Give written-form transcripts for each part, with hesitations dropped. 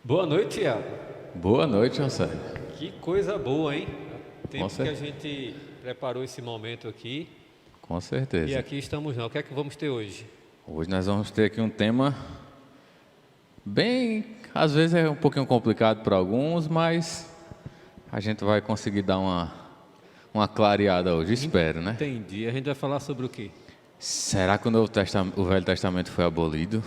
Boa noite, Iago. Boa noite, José. Que coisa boa, hein? Tempo Com que cer- a gente preparou esse momento aqui Com e certeza. aqui estamos nós. O que é que vamos ter hoje? Hoje nós vamos ter aqui um tema bem, às vezes é um pouquinho complicado para alguns, mas a gente vai conseguir dar uma clareada hoje, espero, né? Entendi. A gente vai falar sobre o quê? Será que o Velho Testamento foi abolido?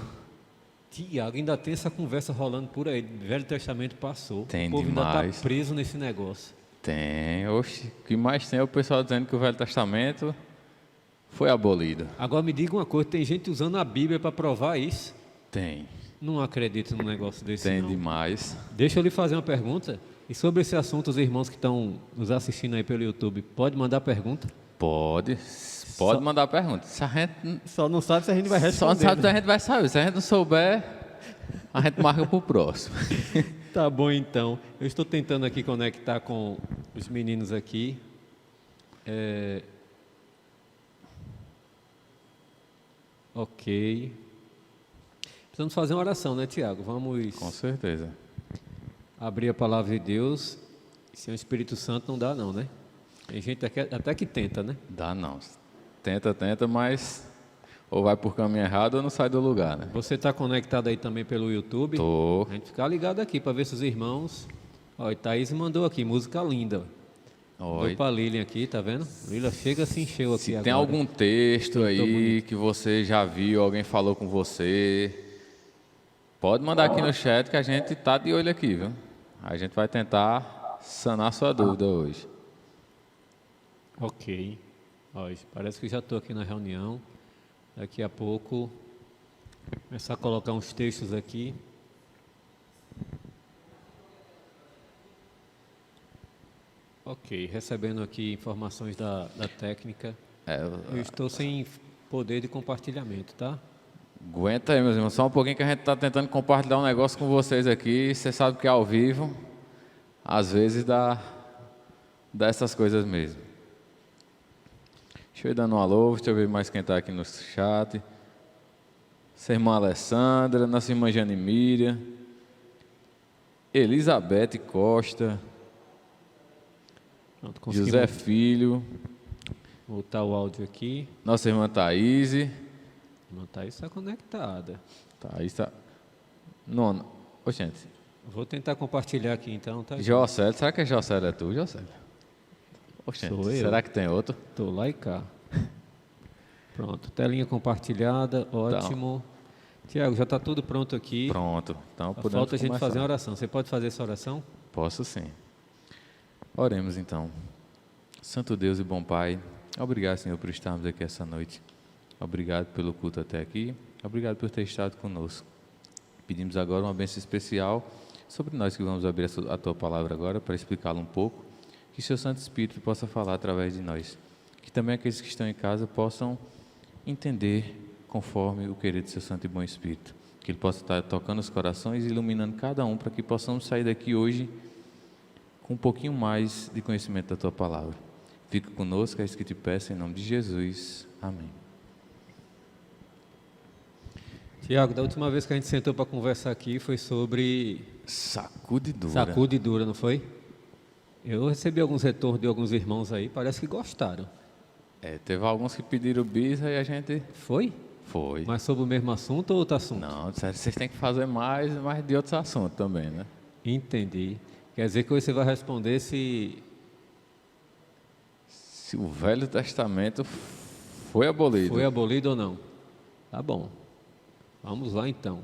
Tiago, ainda tem essa conversa rolando por aí. O Velho Testamento passou. Tem o povo ainda demais. está preso nesse negócio. Tem, oxe, o que mais tem é o pessoal dizendo que o Velho Testamento foi abolido. Agora me diga uma coisa, tem gente usando a Bíblia para provar isso? Tem, Não acredito num negócio desse, tem não. demais. Deixa eu lhe fazer uma pergunta. E sobre esse assunto, os irmãos que estão nos assistindo aí pelo YouTube, pode mandar pergunta? Pode mandar pergunta. Se a gente Só não sabe se a gente vai Só responder. não sabe se né? a gente vai saber. Se a gente não souber, a gente marca pro próximo. Tá bom, então. Eu estou tentando aqui conectar com os meninos aqui. Ok. Precisamos fazer uma oração, né, Tiago? Vamos Com certeza. abrir a palavra de Deus. Sem o Espírito Santo não dá, não, né? Tem gente até que tenta, né? Dá não. Tenta, mas ou vai por caminho errado ou não sai do lugar, né? Você está conectado aí também pelo YouTube? Tô. A gente ficar ligado aqui para ver se os irmãos. Ó, e Thaís mandou aqui, música linda. Dou Oi. para Lilian aqui, tá vendo? Lilian chega se encheu aqui Se agora. tem algum texto aí bonito. que você já viu, alguém falou com você, pode mandar aqui no chat que a gente tá de olho aqui, viu? A gente vai tentar sanar sua dúvida hoje. Ok. Ó, parece que já estou aqui na reunião. Daqui a pouco, começar a colocar uns textos aqui. Ok, recebendo aqui informações da técnica. É, Eu estou sem poder de compartilhamento, tá? aguenta aí, meus irmãos, só um pouquinho que a gente tá tentando compartilhar um negócio com vocês aqui. Você sabe que é ao vivo, às vezes dá essas coisas mesmo. Deixa eu ir dando um alô, deixa eu ver mais quem está aqui no chat. Nossa irmã Alessandra, nossa irmã Jane Miriam, Elizabeth Costa, Pronto, conseguimos José Filho, botar o áudio aqui. nossa irmã Thaís. Não tá isso conectada. Thaís está... Nona. Ô, gente, Vou tentar compartilhar aqui então, tá? Jocélio, será que é Jocélio é tu, Jocélio? Ô, gente, Sou eu. será que tem outro? Tô lá e cá. Pronto, telinha compartilhada, ótimo. Tiago, já está tudo pronto aqui. Pronto, então Só podemos falta a gente começar. fazer uma oração. Você pode fazer essa oração? Posso sim. Oremos então. Santo Deus e bom Pai, obrigado, Senhor, por estarmos aqui essa noite. Obrigado pelo culto até aqui. Obrigado por ter estado conosco. Pedimos agora uma bênção especial sobre nós que vamos abrir a Tua palavra agora para explicá-la um pouco. Que Seu Santo Espírito possa falar através de nós. Que também aqueles que estão em casa possam entender conforme o querer do Seu Santo e bom Espírito. Que Ele possa estar tocando os corações e iluminando cada um para que possamos sair daqui hoje com um pouquinho mais de conhecimento da Tua palavra. Fica conosco, é isso que te peço, em nome de Jesus. Amém. Tiago, da última vez que a gente sentou para conversar aqui foi sobre Sacudidura. sacudidura, não foi? Eu recebi alguns retornos de alguns irmãos aí, parece que gostaram. Teve alguns que pediram bis e a gente Foi? foi. Mas sobre o mesmo assunto ou outro assunto? Não, disseram que vocês têm que fazer mais de outros assuntos também, né? Entendi. Quer dizer que você vai responder se Se o Velho Testamento foi abolido. foi abolido ou não. Tá bom. Vamos lá então.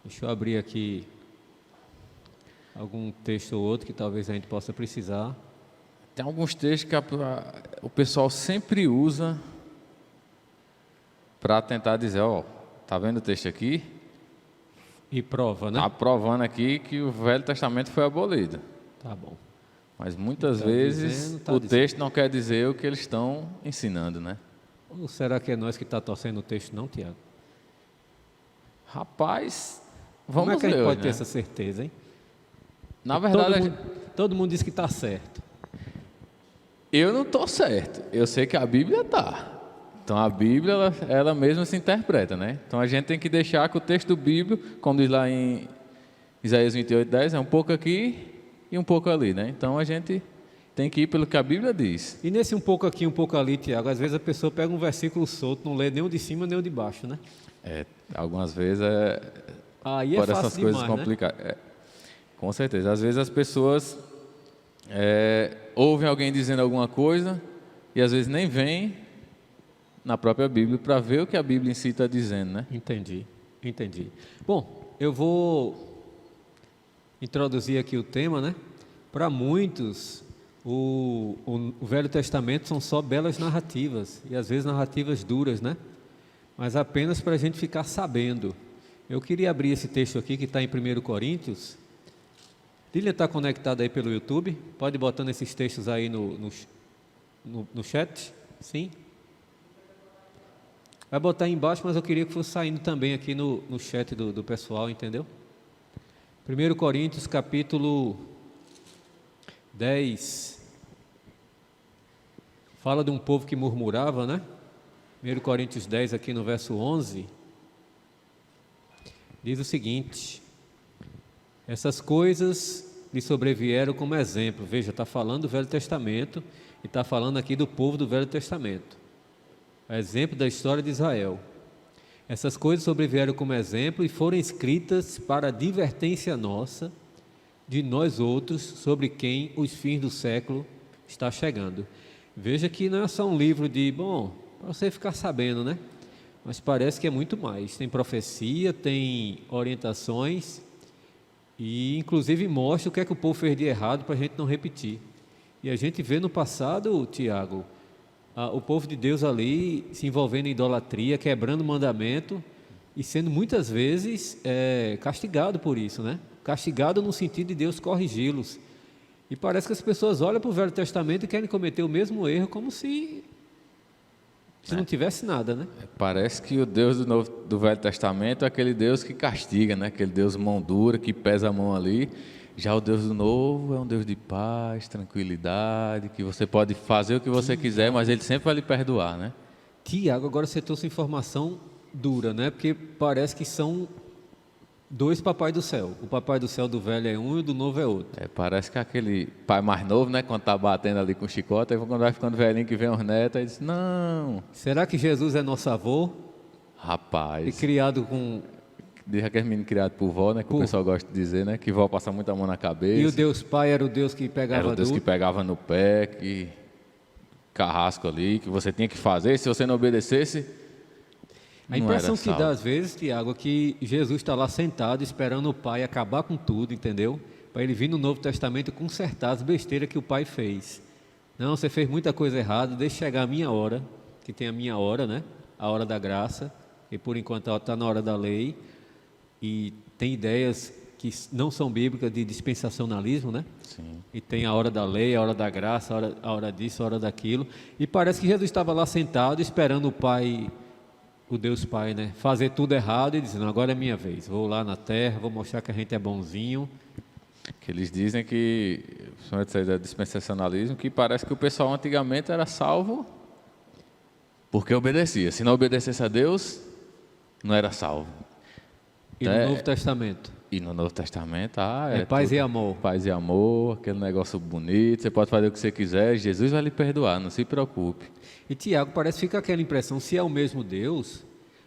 Deixa eu abrir aqui algum texto ou outro que talvez a gente possa precisar. Tem alguns textos que o pessoal sempre usa para tentar dizer, ó, tá vendo o texto aqui? E prova, né? Tá provando aqui que o Velho Testamento foi abolido. Tá bom. Mas muitas Tá vezes dizendo, tá o dizendo. texto não quer dizer o que eles estão ensinando, né? Ou será que é nós que está torcendo o texto, não, Tiago? Rapaz, Como é vamos que a gente ver pode hoje, ter né? essa certeza, hein? Na verdade, Todo mundo diz que está certo. eu não estou certo. Eu sei que a Bíblia está. Então a Bíblia, ela mesma se interpreta, né? Então a gente tem que deixar que o texto bíblico, como diz lá em Isaías 28:10 é um pouco aqui e um pouco ali, né? Então a gente tem que ir pelo que a Bíblia diz. E nesse um pouco aqui, um pouco ali, Tiago, às vezes a pessoa pega um versículo solto, não lê nem o de cima nem o de baixo, né? Algumas vezes Aí é por fácil essas coisas demais, complicadas. Com certeza. Às vezes as pessoas ouvem alguém dizendo alguma coisa e às vezes nem vêm na própria Bíblia para ver o que a Bíblia em si está dizendo, né? Entendi. Bom, eu vou introduzir aqui o tema, né? Para muitos, o Velho Testamento são só belas narrativas, e às vezes narrativas duras, né? Mas apenas para a gente ficar sabendo. Eu queria abrir esse texto aqui que está em 1 Coríntios. Lília está conectada aí pelo YouTube? Pode ir botando esses textos aí no chat? Sim? Vai botar aí embaixo, mas eu queria que fosse saindo também aqui no chat do pessoal, entendeu? 1 Coríntios capítulo 10. Fala de um povo que murmurava, né? 1 Coríntios 10 aqui no verso 11. Diz o seguinte: essas coisas lhe sobrevieram como exemplo. Veja, está falando do Velho Testamento e está falando aqui do povo do Velho Testamento. Exemplo da história de Israel. Essas coisas sobrevieram como exemplo e foram escritas para advertência nossa, de nós outros, sobre quem os fins do século está chegando. Veja que não é só um livro de, para você ficar sabendo, né? Mas parece que é muito mais. Tem profecia, tem orientações e inclusive mostra o que é que o povo fez de errado para a gente não repetir. E a gente vê no passado, Tiago, o povo de Deus ali se envolvendo em idolatria, quebrando o mandamento e sendo muitas vezes castigado por isso, né? Castigado no sentido de Deus corrigi-los. E parece que as pessoas olham para o Velho Testamento e querem cometer o mesmo erro como se não tivesse nada, né? Parece que o Deus do Velho Testamento é aquele Deus que castiga, né? Aquele Deus mão dura, que pesa a mão ali. Já o Deus do Novo é um Deus de paz, tranquilidade, que você pode fazer o que você quiser, mas Ele sempre vai lhe perdoar, né? Tiago, agora você trouxe informação dura, né? Porque parece que são dois papai do céu. O papai do céu do velho é um e o do novo é outro. Parece que aquele pai mais novo, né? Quando tá batendo ali com o chicote, aí quando vai ficando velhinho que vem os netos, aí diz, não. Será que Jesus é nosso avô? Rapaz. E criado com... Diz aquele menino criado por vó, né? Que o pessoal gosta de dizer, né? Que vó passa muita mão na cabeça. E o Deus Pai era o Deus que pegava Era o Deus que pegava no pé, que carrasco ali, que você tinha que fazer. Se você não obedecesse, a impressão que dá às vezes, Tiago, é que Jesus está lá sentado esperando o Pai acabar com tudo, entendeu? Para ele vir no Novo Testamento e consertar as besteiras que o Pai fez. Não, você fez muita coisa errada, deixa chegar a minha hora, que tem a minha hora, né? A hora da graça, e por enquanto está na hora da lei. E tem ideias que não são bíblicas de dispensacionalismo, né? Sim. E tem a hora da lei, a hora da graça, a hora disso, a hora daquilo. E parece que Jesus estava lá sentado esperando o Pai, o Deus Pai, né? Fazer tudo errado e dizendo, agora é minha vez. Vou lá na terra, vou mostrar que a gente é bonzinho. Que eles dizem que, principalmente isso aí do dispensacionalismo, que parece que o pessoal antigamente era salvo porque obedecia. Se não obedecesse a Deus, não era salvo. E no Novo Testamento? E no Novo Testamento, é paz tudo, e amor. Paz e amor, aquele negócio bonito, você pode fazer o que você quiser, Jesus vai lhe perdoar, não se preocupe. E Tiago, parece que fica aquela impressão, se é o mesmo Deus,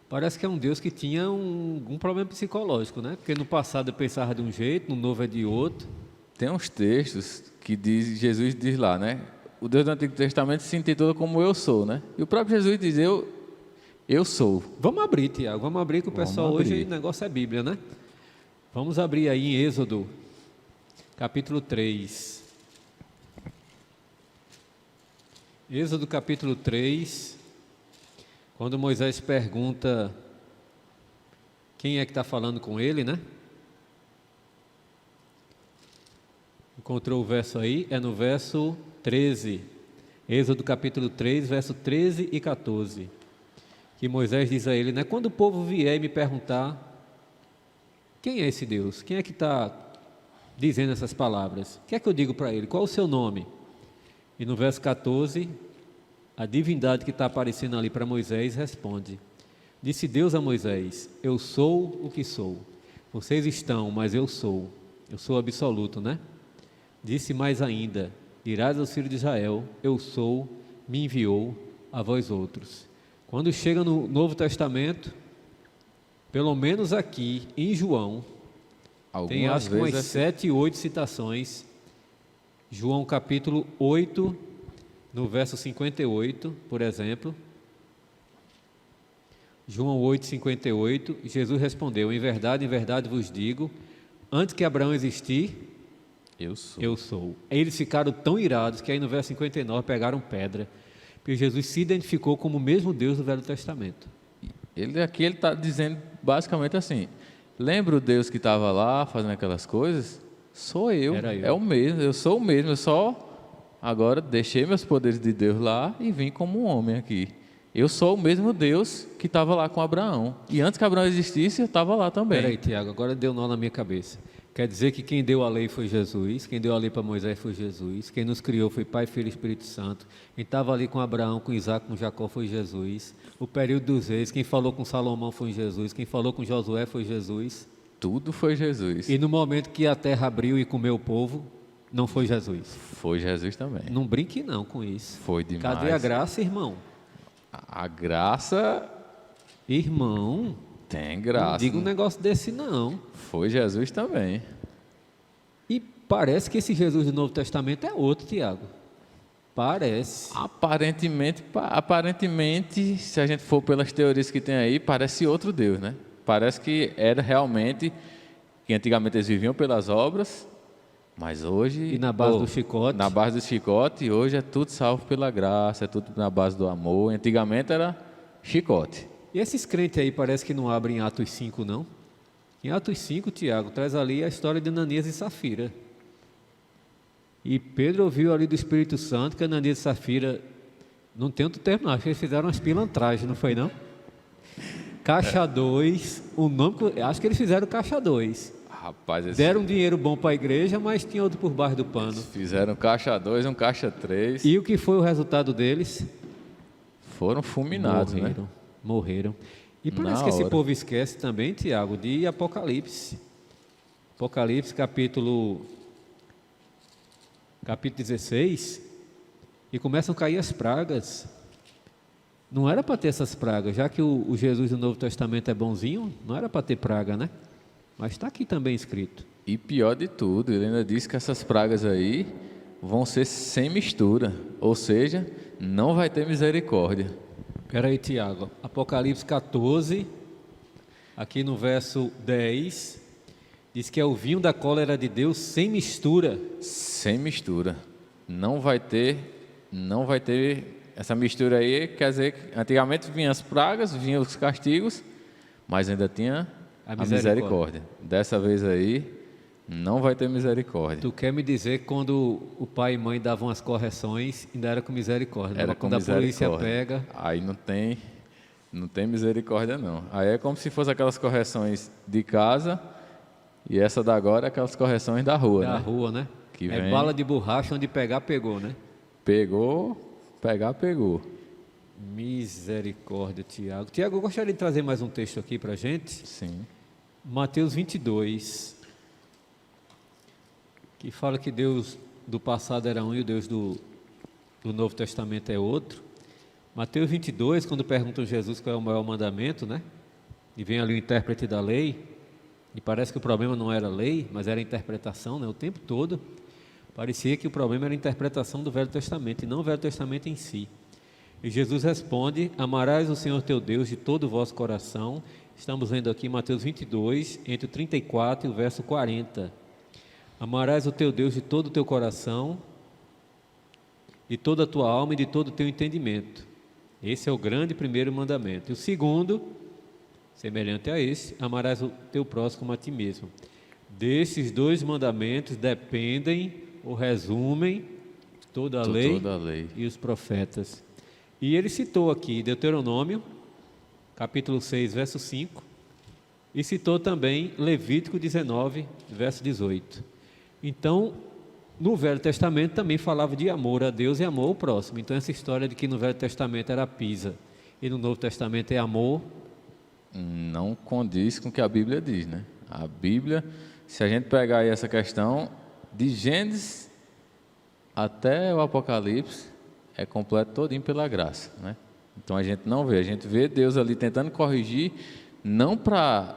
parece que é um Deus que tinha um problema psicológico, né? Porque no passado eu pensava de um jeito, no novo é de outro. Tem uns textos que Jesus diz lá, né? O Deus do Antigo Testamento se intitula como eu sou, né? E o próprio Jesus diz, eu sou. Vamos abrir, Tiago, vamos abrir que o pessoal hoje, o negócio é Bíblia, né? Vamos abrir aí em Êxodo, capítulo 3. Êxodo, capítulo 3, quando Moisés pergunta quem é que está falando com ele, né? Encontrou o verso aí? É no verso 13. Êxodo, capítulo 3, verso 13 e 14. Que Moisés diz a ele, né? Quando o povo vier e me perguntar, quem é esse Deus? Quem é que está dizendo essas palavras? O que é que eu digo para ele? Qual o seu nome? E no verso 14, a divindade que está aparecendo ali para Moisés responde, disse Deus a Moisés, eu sou o que sou. Vocês estão, mas eu sou. Eu sou absoluto, né? Disse mais ainda: dirás aos filhos de Israel: eu sou, me enviou a vós outros. Quando chega no Novo Testamento, pelo menos aqui em João, tem acho que umas 7, 8 citações. João capítulo 8, no verso 58, por exemplo. João 8, 58, Jesus respondeu: em verdade vos digo, antes que Abraão existir, eu sou. Aí eles ficaram tão irados que aí no verso 59 pegaram pedra, porque Jesus se identificou como o mesmo Deus do Velho Testamento. Ele está dizendo basicamente assim: lembra o Deus que estava lá fazendo aquelas coisas? Sou eu, é o mesmo, eu sou o mesmo, eu só agora deixei meus poderes de Deus lá e vim como um homem aqui. Eu sou o mesmo Deus que estava lá com Abraão. E antes que Abraão existisse, eu estava lá também. Peraí, Tiago, agora deu nó na minha cabeça. Quer dizer que quem deu a lei foi Jesus, quem deu a lei para Moisés foi Jesus, quem nos criou foi Pai, Filho e Espírito Santo, quem estava ali com Abraão, com Isaac, com Jacó foi Jesus, o período dos reis, quem falou com Salomão foi Jesus, quem falou com Josué foi Jesus. Tudo foi Jesus. E no momento que a terra abriu e comeu o povo, não foi Jesus. Foi Jesus também. Não brinque não com isso. Foi demais. Cadê a graça, irmão? A graça... Irmão... Tem graça. Não diga um negócio desse não. Foi Jesus também. E parece que esse Jesus do Novo Testamento é outro, Tiago. Parece. Aparentemente, se a gente for pelas teorias que tem aí, parece outro Deus, né? Parece que era realmente que antigamente eles viviam pelas obras, mas hoje... E na base do chicote. Na base do chicote, e hoje é tudo salvo pela graça, é tudo na base do amor. Antigamente era chicote. E esses crentes aí parece que não abrem Atos 5, não? Em Atos 5, Tiago, traz ali a história de Ananias e Safira. E Pedro ouviu ali do Espírito Santo que Ananias e Safira, não tem outro termo, não, acho que eles fizeram umas pilantragens, não foi não? Caixa 2, o nome, acho que eles fizeram Caixa 2. Rapaz, deram um dinheiro bom para a igreja, mas tinha outro por baixo do pano. Fizeram Caixa 2, um Caixa 3. E o que foi o resultado deles? Foram fulminados, né? Morreram. E parece que esse povo esquece também, Tiago, de Apocalipse. Apocalipse capítulo 16. E começam a cair as pragas. Não era para ter essas pragas, já que o Jesus do Novo Testamento é bonzinho, não era para ter praga, né? Mas está aqui também escrito. E pior de tudo, ele ainda diz que essas pragas aí vão ser sem mistura, ou seja, não vai ter misericórdia. Espera aí, Tiago. Apocalipse 14, aqui no verso 10, diz que é o vinho da cólera de Deus sem mistura. Sem mistura. Não vai ter essa mistura aí, quer dizer que antigamente vinham as pragas, vinham os castigos, mas ainda tinha a misericórdia. Dessa vez aí, não vai ter misericórdia. Tu quer me dizer que quando o pai e mãe davam as correções, ainda era com misericórdia? Era com quando misericórdia. A polícia pega... Aí não tem misericórdia não. Aí é como se fosse aquelas correções de casa e essa da agora é aquelas correções da rua, né? Da rua, né? Que é vem... bala de borracha, onde pegar, pegou, né? Pegou. Misericórdia, Tiago. Tiago, eu gostaria de trazer mais um texto aqui para a gente. Sim. Mateus 22, que fala que Deus do passado era um e o Deus do Novo Testamento é outro. Mateus 22, quando perguntam a Jesus qual é o maior mandamento, né? E vem ali o intérprete da lei, e parece que o problema não era a lei, mas era a interpretação, né? O tempo todo parecia que o problema era a interpretação do Velho Testamento, e não o Velho Testamento em si. E Jesus responde: amarás o Senhor teu Deus de todo o vosso coração. Estamos lendo aqui Mateus 22, entre o 34 e o verso 40. Amarás o teu Deus de todo o teu coração, de toda a tua alma e de todo o teu entendimento. Esse é o grande primeiro mandamento. E o segundo, semelhante a esse, amarás o teu próximo como a ti mesmo. Desses dois mandamentos dependem ou resumem toda a lei e os profetas. E ele citou aqui Deuteronômio, capítulo 6, verso 5, e citou também Levítico 19, verso 18. Então, no Velho Testamento também falava de amor a Deus e amor ao próximo. Então, essa história de que no Velho Testamento era pisa e no Novo Testamento é amor, não condiz com o que a Bíblia diz, né? A Bíblia, se a gente pegar aí essa questão, de Gênesis até o Apocalipse, é completo todinho pela graça, né? Então a gente não vê, a gente vê Deus ali tentando corrigir, não para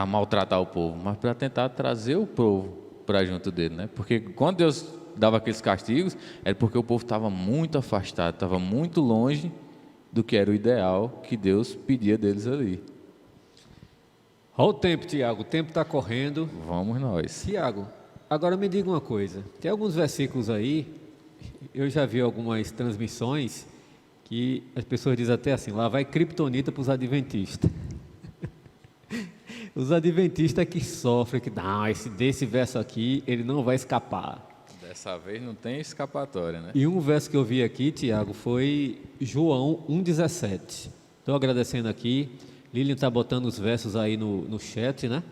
maltratar o povo, mas para tentar trazer o povo para junto dele, né? Porque quando Deus dava aqueles castigos, era porque o povo estava muito afastado, estava muito longe do que era o ideal que Deus pedia deles ali. Olha o tempo, Tiago, o tempo está correndo. Vamos nós. Tiago, agora me diga uma coisa, tem alguns versículos aí, eu já vi algumas transmissões, que as pessoas dizem até assim, lá vai criptonita para os adventistas. Os adventistas que sofrem, que não, desse verso aqui, ele não vai escapar. Dessa vez não tem escapatória, né? E um verso que eu vi aqui, Tiago, foi João 1,17. Estou agradecendo aqui. Lilian está botando os versos aí no chat, né?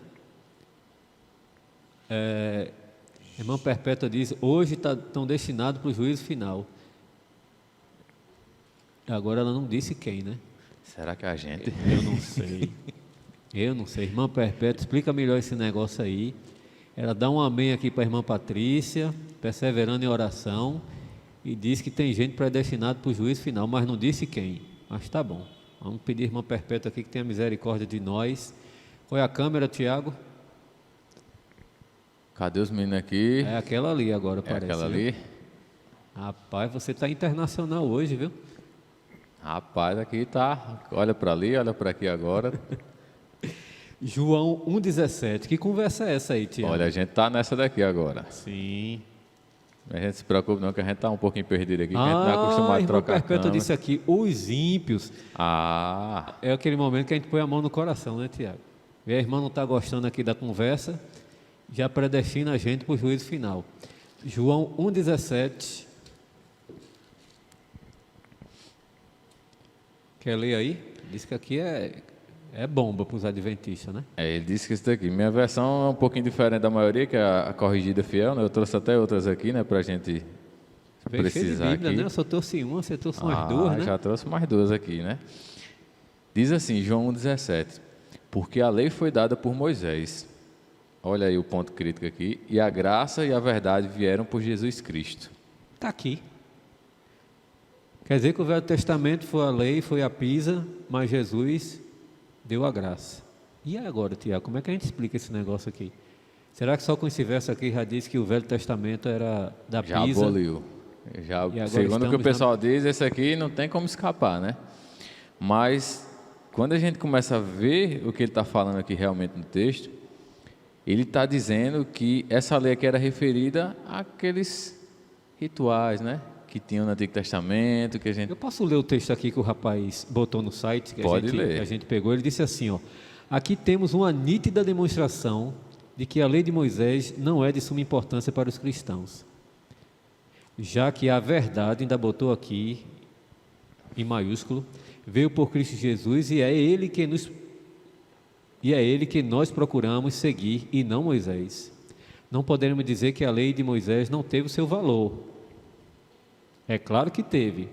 Irmã Perpétua diz, hoje estão destinados para o juízo final. Agora ela não disse quem, né? Será que é a gente? Eu não sei. Eu não sei. Irmã Perpétua, explica melhor esse negócio aí. Ela dá um amém aqui para a irmã Patrícia, perseverando em oração, e diz que tem gente predestinada para o juízo final, mas não disse quem. Mas tá bom. Vamos pedir, irmã Perpétua, aqui que tenha misericórdia de nós. Foi a câmera, Tiago? Cadê os meninos aqui? É aquela ali agora, É parece. aquela viu? ali? Rapaz, você está internacional hoje, viu? Rapaz, aqui tá. Olha para ali, olha para aqui agora. João 1,17. Que conversa é essa aí, Tiago? Olha, a gente tá nessa daqui agora. Sim. A gente se preocupe não, que a gente tá um pouquinho perdido aqui, que a gente não é acostumado a irmã trocar Perpétua câmera. disse aqui, os ímpios. Ah, É aquele momento que a gente põe a mão no coração, né, Tiago? E a irmã não está gostando aqui da conversa, já predestina a gente para o juízo final. João 1,17. Quer ler aí? Diz que aqui é bomba para os adventistas, né? ele disse que isso daqui. Minha versão é um pouquinho diferente da maioria, que é a corrigida fiel, né? Eu trouxe até outras aqui, né, pra gente Veio cheio de precisar Bíblia, aqui. né? Eu só trouxe uma, você trouxe umas duas, né? Já trouxe mais duas aqui, né? Diz assim, João 1,17. Porque a lei foi dada por Moisés. Olha aí o ponto crítico aqui. E a graça e a verdade vieram por Jesus Cristo. Está aqui. Quer dizer que o Velho Testamento foi a lei, foi a pisa, mas Jesus deu a graça. E agora, Tiago, como é que a gente explica esse negócio aqui? Será que só com esse verso aqui já diz que o Velho Testamento era da Já pisa? aboliu. Já, E agora segundo o que o estamos pessoal diz, esse aqui não tem como escapar, né? Mas quando a gente começa a ver o que ele está falando aqui realmente no texto, ele está dizendo que essa lei aqui era referida àqueles rituais, né? Que tinham no Antigo Testamento, que a gente... Eu posso ler o texto aqui que o rapaz botou no site, que Pode ler. que a gente pegou. Ele disse assim, ó: aqui temos uma nítida demonstração de que a lei de Moisés não é de suma importância para os cristãos, já que a verdade, ainda botou aqui em maiúsculo, veio por Cristo Jesus e é Ele que nós procuramos seguir e não Moisés. Não podemos dizer que a lei de Moisés não teve o seu valor. É claro que teve.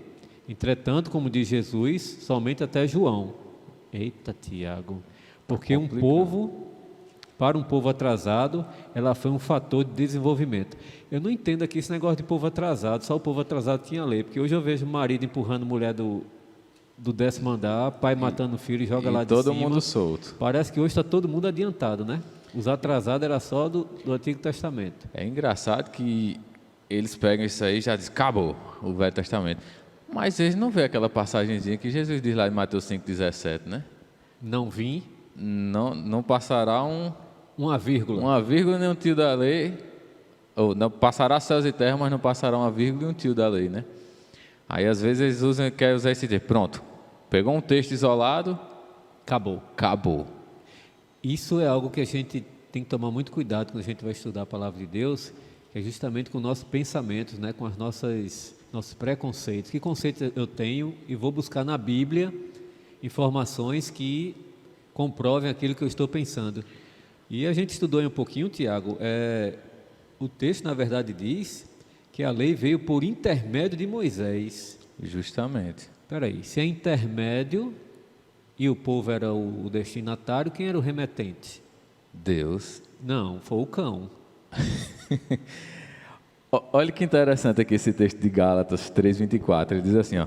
Entretanto, como diz Jesus, somente até João. Eita, Tiago. Porque para um povo atrasado, ela foi um fator de desenvolvimento. Eu não entendo aqui esse negócio de povo atrasado, só o povo atrasado tinha lei. Porque hoje eu vejo marido empurrando mulher do 10º andar, pai matando filho e joga lá de cima. todo mundo solto. Parece que hoje está todo mundo adiantado, né? Os atrasados era só do Antigo Testamento. É engraçado que eles pegam isso aí e já dizem, acabou o Velho Testamento. Mas eles não vê aquela passagenzinha que Jesus diz lá em Mateus 5,17, né? Não vim, Não passará uma vírgula. uma vírgula nem um tio da lei, ou não passará céus e terra, mas não passará uma vírgula e um tio da lei, né? Aí às vezes eles querem usar esse dizer, pronto, pegou um texto isolado, acabou. Isso é algo que a gente tem que tomar muito cuidado quando a gente vai estudar a palavra de Deus, que é justamente com nossos pensamentos, né? Com as nossos preconceitos. Que conceitos eu tenho e vou buscar na Bíblia informações que comprovem aquilo que eu estou pensando. E a gente estudou aí um pouquinho, Tiago, o texto na verdade diz que a lei veio por intermédio de Moisés. Justamente. Espera aí, se é intermédio e o povo era o destinatário, quem era o remetente? Deus. Não, foi o cão. Olha que interessante aqui esse texto de Gálatas 3:24. Ele diz assim, ó: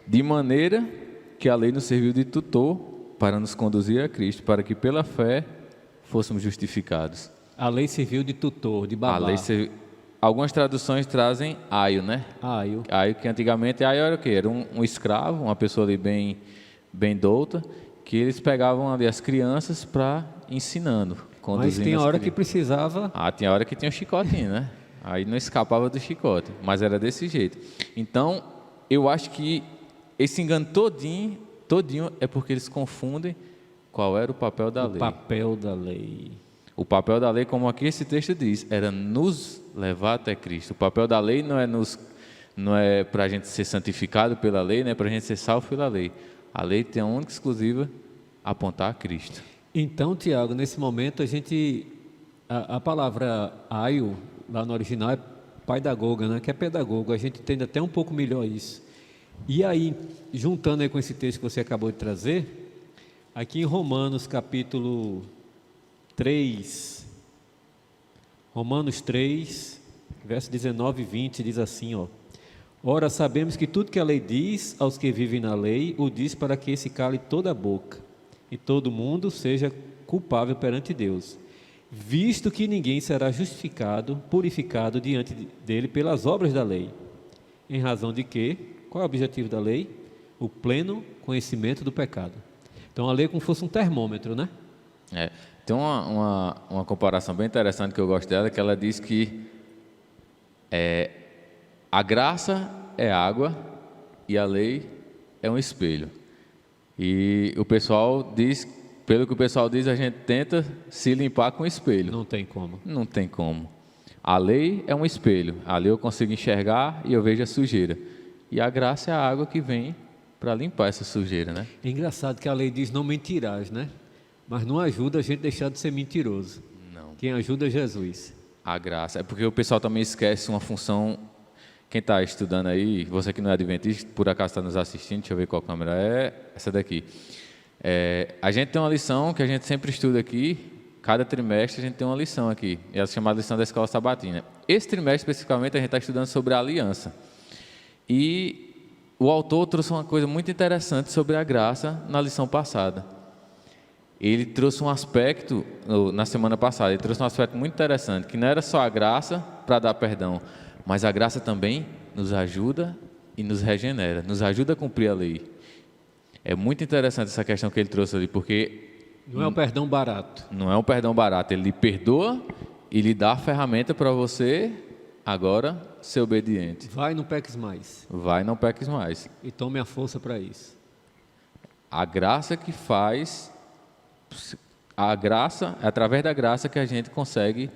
de maneira que a lei nos serviu de tutor para nos conduzir a Cristo, para que pela fé fôssemos justificados. A lei serviu de tutor, de babá. A lei Algumas traduções trazem aio, né? Aio. Aio, que antigamente aio era o quê? Era um escravo, uma pessoa ali bem douta, que eles pegavam ali as crianças para ensinando, conduzindo. Mas tem as hora cri- que precisava. tinha hora que tinha um chicotinho, né? Aí não escapava do chicote, mas era desse jeito. Então, eu acho que esse engano todinho é porque eles confundem qual era o papel da O lei. papel da lei. O papel da lei, como aqui esse texto diz, era nos levar até Cristo. O papel da lei não é para a gente ser santificado pela lei, não é para a gente ser salvo pela lei. A lei tem a única exclusiva apontar a Cristo. Então, Tiago, nesse momento a palavra aio, lá no original, é pedagoga, né? Que é pedagogo. A gente entende até um pouco melhor isso. E aí, juntando aí com esse texto que você acabou de trazer, aqui em Romanos capítulo 3, Romanos 3, verso 19 e 20, diz assim, ó: ora, sabemos que tudo que a lei diz aos que vivem na lei, o diz para que se cale toda a boca, e todo mundo seja culpável perante Deus, visto que ninguém será justificado, purificado diante dele pelas obras da lei, em razão de que, qual é o objetivo da lei? O pleno conhecimento do pecado. Então a lei é como se fosse um termômetro, né? Tem uma comparação bem interessante que eu gosto dela, que ela diz que a graça é água e a lei é um espelho. E o pessoal diz, pelo que o pessoal diz, a gente tenta se limpar com o espelho. Não tem como. Não tem como. A lei é um espelho. Ali eu consigo enxergar e eu vejo a sujeira. E a graça é a água que vem para limpar essa sujeira, né? É engraçado que a lei diz não mentirás, né? Mas não ajuda a gente a deixar de ser mentiroso. Não. Quem ajuda é Jesus. A graça. É porque o pessoal também esquece uma função. Quem está estudando aí, você que não é adventista, por acaso está nos assistindo, deixa eu ver qual câmera é, essa daqui. A gente tem uma lição que a gente sempre estuda aqui, cada trimestre a gente tem uma lição aqui, e ela se chama lição da Escola Sabatina. Esse trimestre especificamente a gente está estudando sobre a aliança. E o autor trouxe uma coisa muito interessante sobre a graça na lição passada. Ele trouxe um aspecto, na semana passada, ele trouxe um aspecto muito interessante, que não era só a graça para dar perdão, mas a graça também nos ajuda e nos regenera, nos ajuda a cumprir a lei. É muito interessante essa questão que ele trouxe ali, porque Não é um perdão barato. não é um perdão barato, ele lhe perdoa e lhe dá a ferramenta para você agora ser obediente. Vai, não peques mais. Vai, não peques mais. E tome a força para isso. A graça que faz, a graça, é através da graça que a gente consegue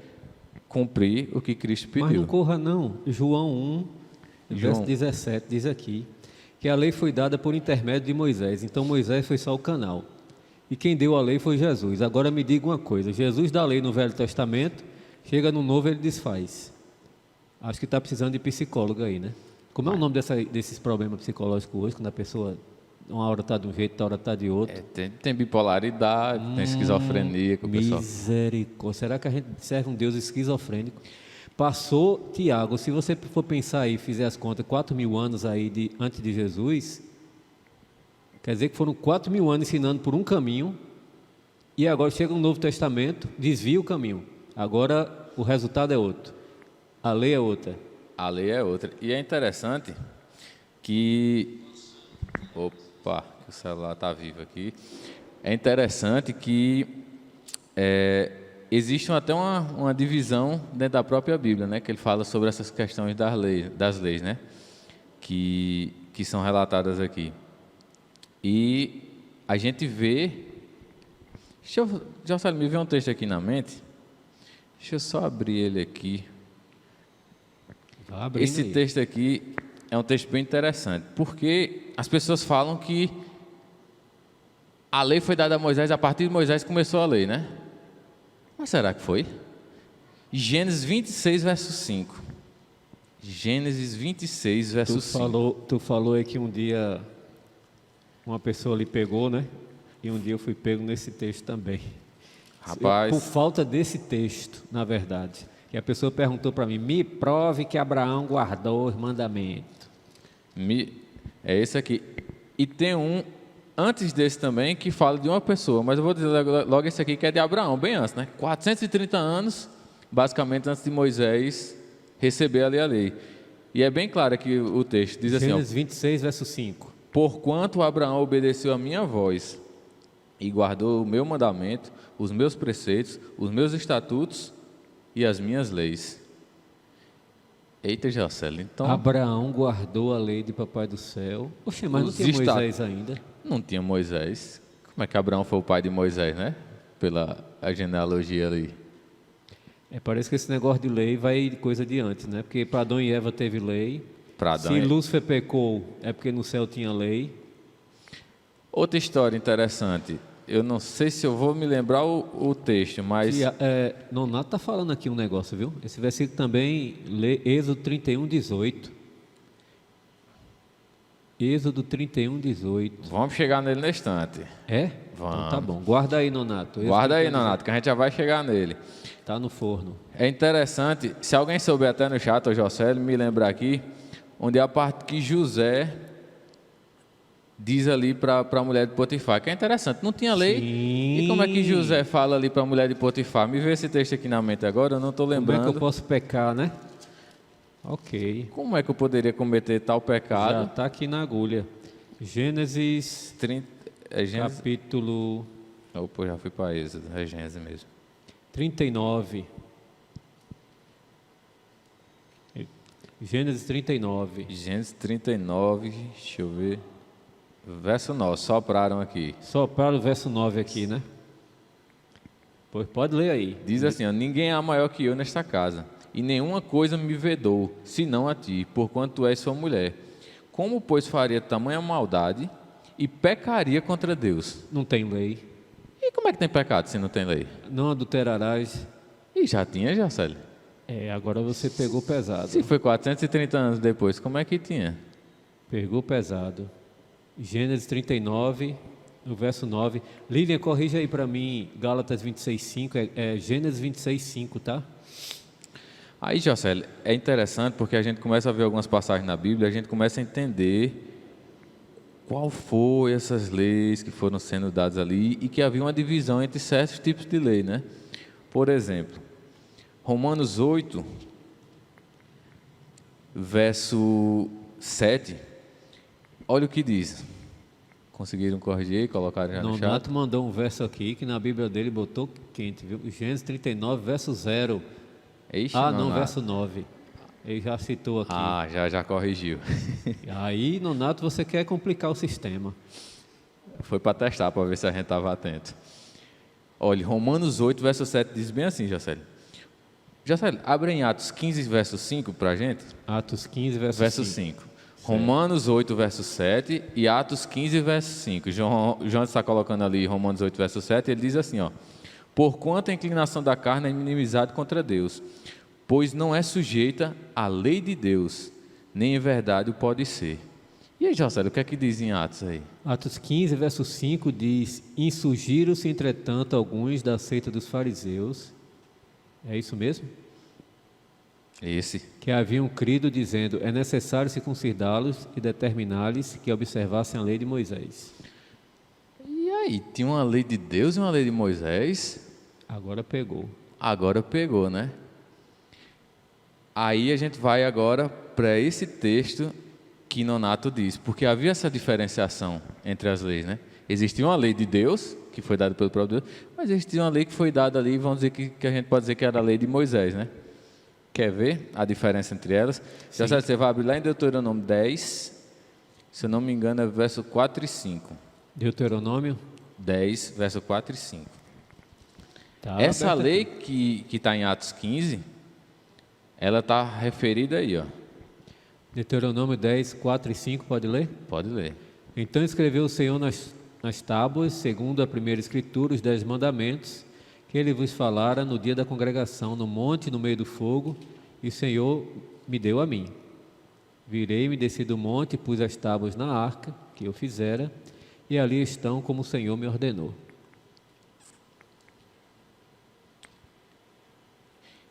cumprir o que Cristo pediu. Mas não corra não. João 1, verso João. 17, diz aqui que a lei foi dada por intermédio de Moisés. Então Moisés foi só o canal. E quem deu a lei foi Jesus. Agora me diga uma coisa. Jesus dá a lei no Velho Testamento, chega no Novo ele desfaz. Acho que está precisando de psicólogo aí, né? Como é o nome desses problemas psicológicos hoje, quando a pessoa uma hora está de um jeito, outra hora está de outro? Tem bipolaridade, tem esquizofrenia que o pessoal... Misericórdia. Será que a gente serve um Deus esquizofrênico? Passou, Tiago, se você for pensar aí, fizer as contas, 4.000 anos aí antes de Jesus, quer dizer que foram 4.000 anos ensinando por um caminho, e agora chega um Novo Testamento, desvia o caminho. Agora o resultado é outro. A lei é outra. A lei é outra. E é interessante que... Opa, que o celular está vivo aqui. É interessante que existe até uma divisão dentro da própria Bíblia, né? Que ele fala sobre essas questões das leis, né? Que são relatadas aqui. E a gente vê... me veio um texto aqui na mente. Deixa eu só abrir ele aqui. Esse texto aqui é um texto bem interessante, porque as pessoas falam que a lei foi dada a Moisés, a partir de Moisés começou a lei, né? Mas será que foi? Gênesis 26, verso 5. Gênesis 26, verso 5. Tu falou aí que um dia uma pessoa lhe pegou, né? E um dia eu fui pego nesse texto também. Rapaz. Por falta desse texto, na verdade. E a pessoa perguntou para mim, me prove que Abraão guardou os mandamentos. É esse aqui. E tem um antes desse também que fala de uma pessoa, mas eu vou dizer logo esse aqui que é de Abraão, bem antes, né? 430 anos, basicamente antes de Moisés receber ali a lei. E é bem claro aqui o texto, diz assim, Gênesis 26, verso 5. porquanto Abraão obedeceu a minha voz e guardou o meu mandamento, os meus preceitos, os meus estatutos e as minhas leis. Eita, Jocely, então... Abraão guardou a lei de Papai do Céu. Oxe, mas não Os tinha Moisés ainda. Não tinha Moisés. Como é que Abraão foi o pai de Moisés, né? Pela a genealogia ali. Parece que esse negócio de lei vai de coisa de antes, né? Porque para Adão e Eva teve lei. Para Adão Se e... Lúcifer pecou, é porque no céu tinha lei. Outra história interessante. Eu não sei se eu vou me lembrar o texto, mas... Nonato está falando aqui um negócio, viu? Esse versículo também, lê Êxodo 31, 18. Êxodo 31, 18. Vamos chegar nele na estante. É? Vamos. Então tá bom. Guarda aí, Nonato. Êxodo Guarda aí, 31, Nonato, que a gente já vai chegar nele. Tá no forno. É interessante, se alguém souber até no chat, o Jocely, me lembrar aqui, onde é a parte que José diz ali para a mulher de Potifar, que é interessante, não tinha lei. Sim. E como é que José fala ali para a mulher de Potifar? Me vê esse texto aqui na mente agora, eu não estou lembrando. Como é que eu posso pecar, né? Ok. Como é que eu poderia cometer tal Já pecado? está aqui na agulha. Gênesis, Gênesis... capítulo Opa, já fui para Êxodo, é Gênesis mesmo. 39. Gênesis 39. Gênesis 39, deixa eu ver. Verso 9, sopraram aqui. Só para o verso 9 aqui, né? Pois pode ler aí. Diz assim, ó, ninguém há maior que eu nesta casa, e nenhuma coisa me vedou, senão a ti, porquanto tu és sua mulher. Como, pois, faria tamanha maldade e pecaria contra Deus? Não tem lei. E como é que tem pecado se não tem lei? Não adulterarás. E já tinha, Jacélio. Agora você pegou pesado. Se foi 430 anos depois, como é que tinha? Pegou pesado. Gênesis 39, no verso 9. Lilian, corrija aí para mim, Gálatas 26:5, é Gênesis 26:5, tá? Aí, Jocely, é interessante porque a gente começa a ver algumas passagens na Bíblia, a gente começa a entender qual foi essas leis que foram sendo dadas ali e que havia uma divisão entre certos tipos de lei, né? Por exemplo, Romanos 8, verso 7, olha o que diz. Conseguiram corrigir, colocaram já no chat? Nonato mandou um verso aqui que na Bíblia dele botou quente, viu? Gênesis 39, verso 0. Ixi, Não, Nonato. verso 9. Ele já citou aqui. Já corrigiu. Aí, Nonato, você quer complicar o sistema. Foi para testar, para ver se a gente estava atento. Olha, Romanos 8, verso 7 diz bem assim, Jacélio. Jacélio, abre em Atos 15, verso 5 para a gente. Atos 15, Verso 5. Romanos 8, verso 7 e Atos 15, verso 5. João está colocando ali Romanos 8, verso 7, ele diz assim, ó. Porquanto a inclinação da carne é inimizade contra Deus, pois não é sujeita à lei de Deus, nem em verdade o pode ser. E aí, Jocely, o que é que diz em Atos aí? Atos 15, verso 5 diz: insurgiram-se, entretanto, alguns da seita dos fariseus. É isso mesmo? Esse. Que haviam crido, dizendo: é necessário circuncidá-los e determinar-lhes que observassem a lei de Moisés. E aí, tinha uma lei de Deus e uma lei de Moisés? Agora pegou. Agora pegou, né? Aí a gente vai agora para esse texto que Nonato diz, porque havia essa diferenciação entre as leis, né? Existia uma lei de Deus, que foi dada pelo próprio Deus, mas existia uma lei que foi dada ali, vamos dizer que a gente pode dizer que era a lei de Moisés, né? Quer ver a diferença entre elas? Já sabe, você vai abrir lá em Deuteronômio 10, se eu não me engano é verso 4 e 5. Deuteronômio 10, verso 4 e 5. Tá Essa aberto lei aqui. que está em Atos 15, ela está referida aí, ó. Deuteronômio 10, 4 e 5, pode ler? Pode ler. Então escreveu o Senhor nas tábuas, segundo a primeira escritura, os 10 mandamentos, que ele vos falara no dia da congregação, no monte, no meio do fogo, e o Senhor me deu a mim. Virei-me, desci do monte, pus as tábuas na arca, que eu fizera, e ali estão como o Senhor me ordenou.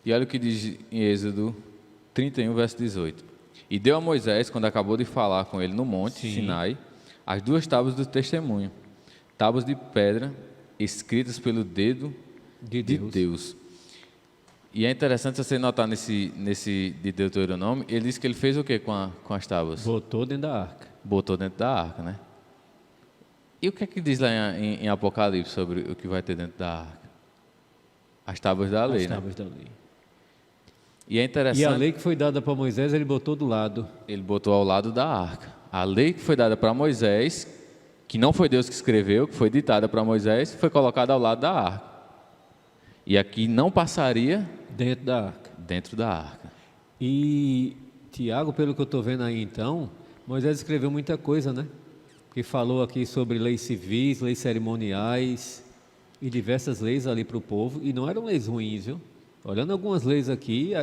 E olha o que diz em Êxodo 31, verso 18. E deu a Moisés, quando acabou de falar com ele no monte Sim. Sinai, as 2 tábuas do testemunho, tábuas de pedra escritas pelo dedo De de Deus. Deus. E é interessante você notar nesse de Deuteronômio, ele diz que ele fez o que com as tábuas? Botou dentro da arca. Botou dentro da arca, né? E o que é que diz lá em Apocalipse sobre o que vai ter dentro da arca? As tábuas da lei, As né? tábuas da lei. E é interessante, E a lei que foi dada para Moisés, ele botou do lado. ele botou ao lado da arca. A lei que foi dada para Moisés, que não foi Deus que escreveu, que foi ditada para Moisés, foi colocada ao lado da arca. E aqui não passaria Dentro da arca. dentro da arca. E Tiago, pelo que eu estou vendo aí então, Moisés escreveu muita coisa, né? Que falou aqui sobre leis civis, leis cerimoniais e diversas leis ali para o povo. E não eram leis ruins, viu? Olhando algumas leis aqui,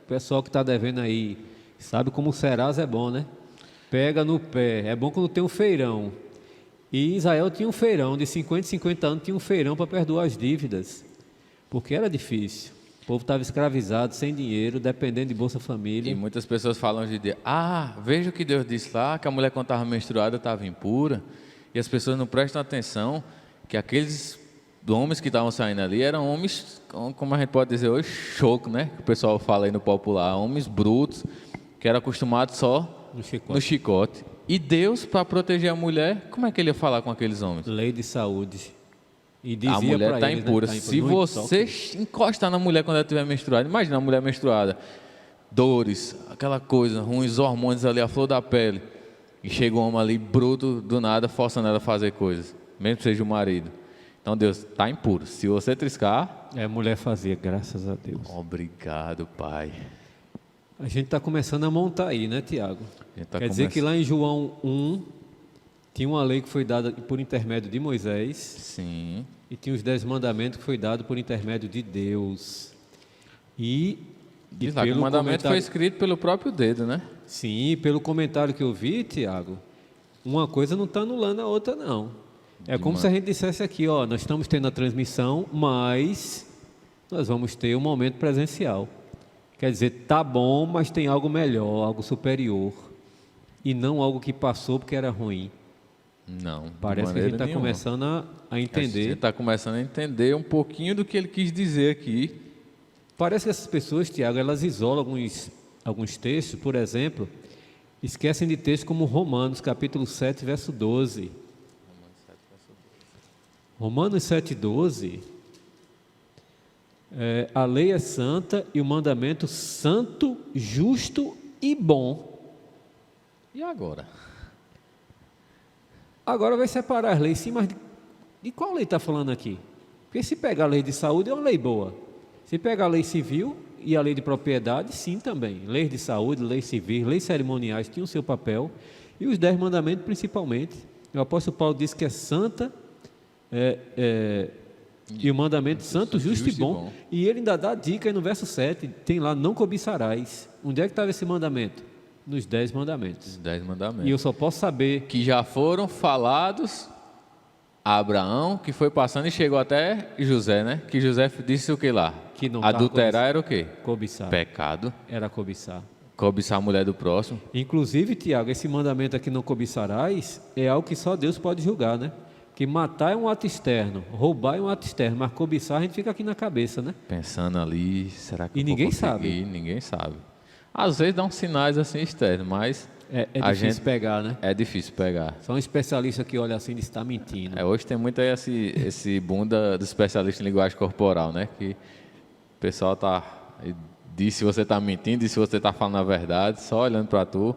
o pessoal que está devendo aí sabe como o Serasa é bom, né? Pega no pé. É bom quando tem um feirão. E Israel tinha um feirão, de 50 em 50 anos tinha um feirão para perdoar as dívidas. Porque era difícil. O povo estava escravizado, sem dinheiro, dependendo de Bolsa Família. E muitas pessoas falam hoje em dia, veja o que Deus disse lá, que a mulher quando estava menstruada estava impura. E as pessoas não prestam atenção que aqueles homens que estavam saindo ali eram homens, como a gente pode dizer hoje, choco, né? Que o pessoal fala aí no popular, homens brutos, que eram acostumados só no chicote. E Deus, para proteger a mulher, como é que ele ia falar com aqueles homens? Lei de saúde. E dizia A mulher para está eles, impura. Né? Se você encostar na mulher quando ela estiver menstruada, imagina a mulher menstruada, dores, aquela coisa, ruins hormônios ali, a flor da pele. E chega um homem ali bruto, do nada, forçando ela a fazer coisas, mesmo que seja o marido. Então Deus está impuro. Se você triscar, a mulher fazia, graças a Deus. obrigado, Pai. A gente está começando a montar aí, né, Tiago? Quer dizer que lá em João 1, tinha uma lei que foi dada por intermédio de Moisés. Sim. E tinha os 10 mandamentos que foi dado por intermédio de Deus. E Diz lá que o mandamento foi escrito pelo próprio dedo, né? Sim, pelo comentário que eu vi, Tiago, uma coisa não está anulando a outra, não. É como se a gente dissesse aqui, ó, nós estamos tendo a transmissão, mas nós vamos ter um momento presencial. Quer dizer, tá bom, mas tem algo melhor, algo superior. E não algo que passou porque era ruim. Não. Parece que a gente está começando a entender. A gente está começando a entender um pouquinho do que ele quis dizer aqui. Parece que essas pessoas, Tiago, elas isolam alguns textos, por exemplo, esquecem de textos como Romanos, capítulo 7, verso 12. Romanos 7, 12. A lei é santa e o mandamento santo, justo e bom. E agora? Agora vai separar as leis, sim, mas de qual lei está falando aqui? Porque se pegar a lei de saúde é uma lei boa. Se pegar a lei civil e a lei de propriedade, sim também. Leis de saúde, leis civis, leis cerimoniais tinham o seu papel. E os 10 mandamentos principalmente. O apóstolo Paulo disse que é santa, e o mandamento santo, justo e bom. E ele ainda dá dica aí no verso 7, tem lá, não cobiçarás. Onde é que estava esse mandamento? Nos 10 mandamentos. Os 10 mandamentos. E eu só posso saber que já foram falados a Abraão, que foi passando e chegou até José, né? Que José disse o que lá? Que não adulterar era o quê? Cobiçar. Pecado. Era cobiçar. Cobiçar a mulher do próximo. Inclusive, Tiago, esse mandamento aqui, não cobiçarás, é algo que só Deus pode julgar, né? Que matar é um ato externo, roubar é um ato externo, mas cobiçar a gente fica aqui na cabeça, né? Pensando ali, será que e eu ninguém vou conseguir? sabe. Ninguém sabe. Às vezes dá uns sinais assim externos, mas é difícil pegar, né? É difícil pegar. Só um especialista que olha assim e diz, está mentindo. Hoje tem muito aí esse boom do especialista em linguagem corporal, né? Que o pessoal diz se você está mentindo, diz se você está falando a verdade, só olhando para tu.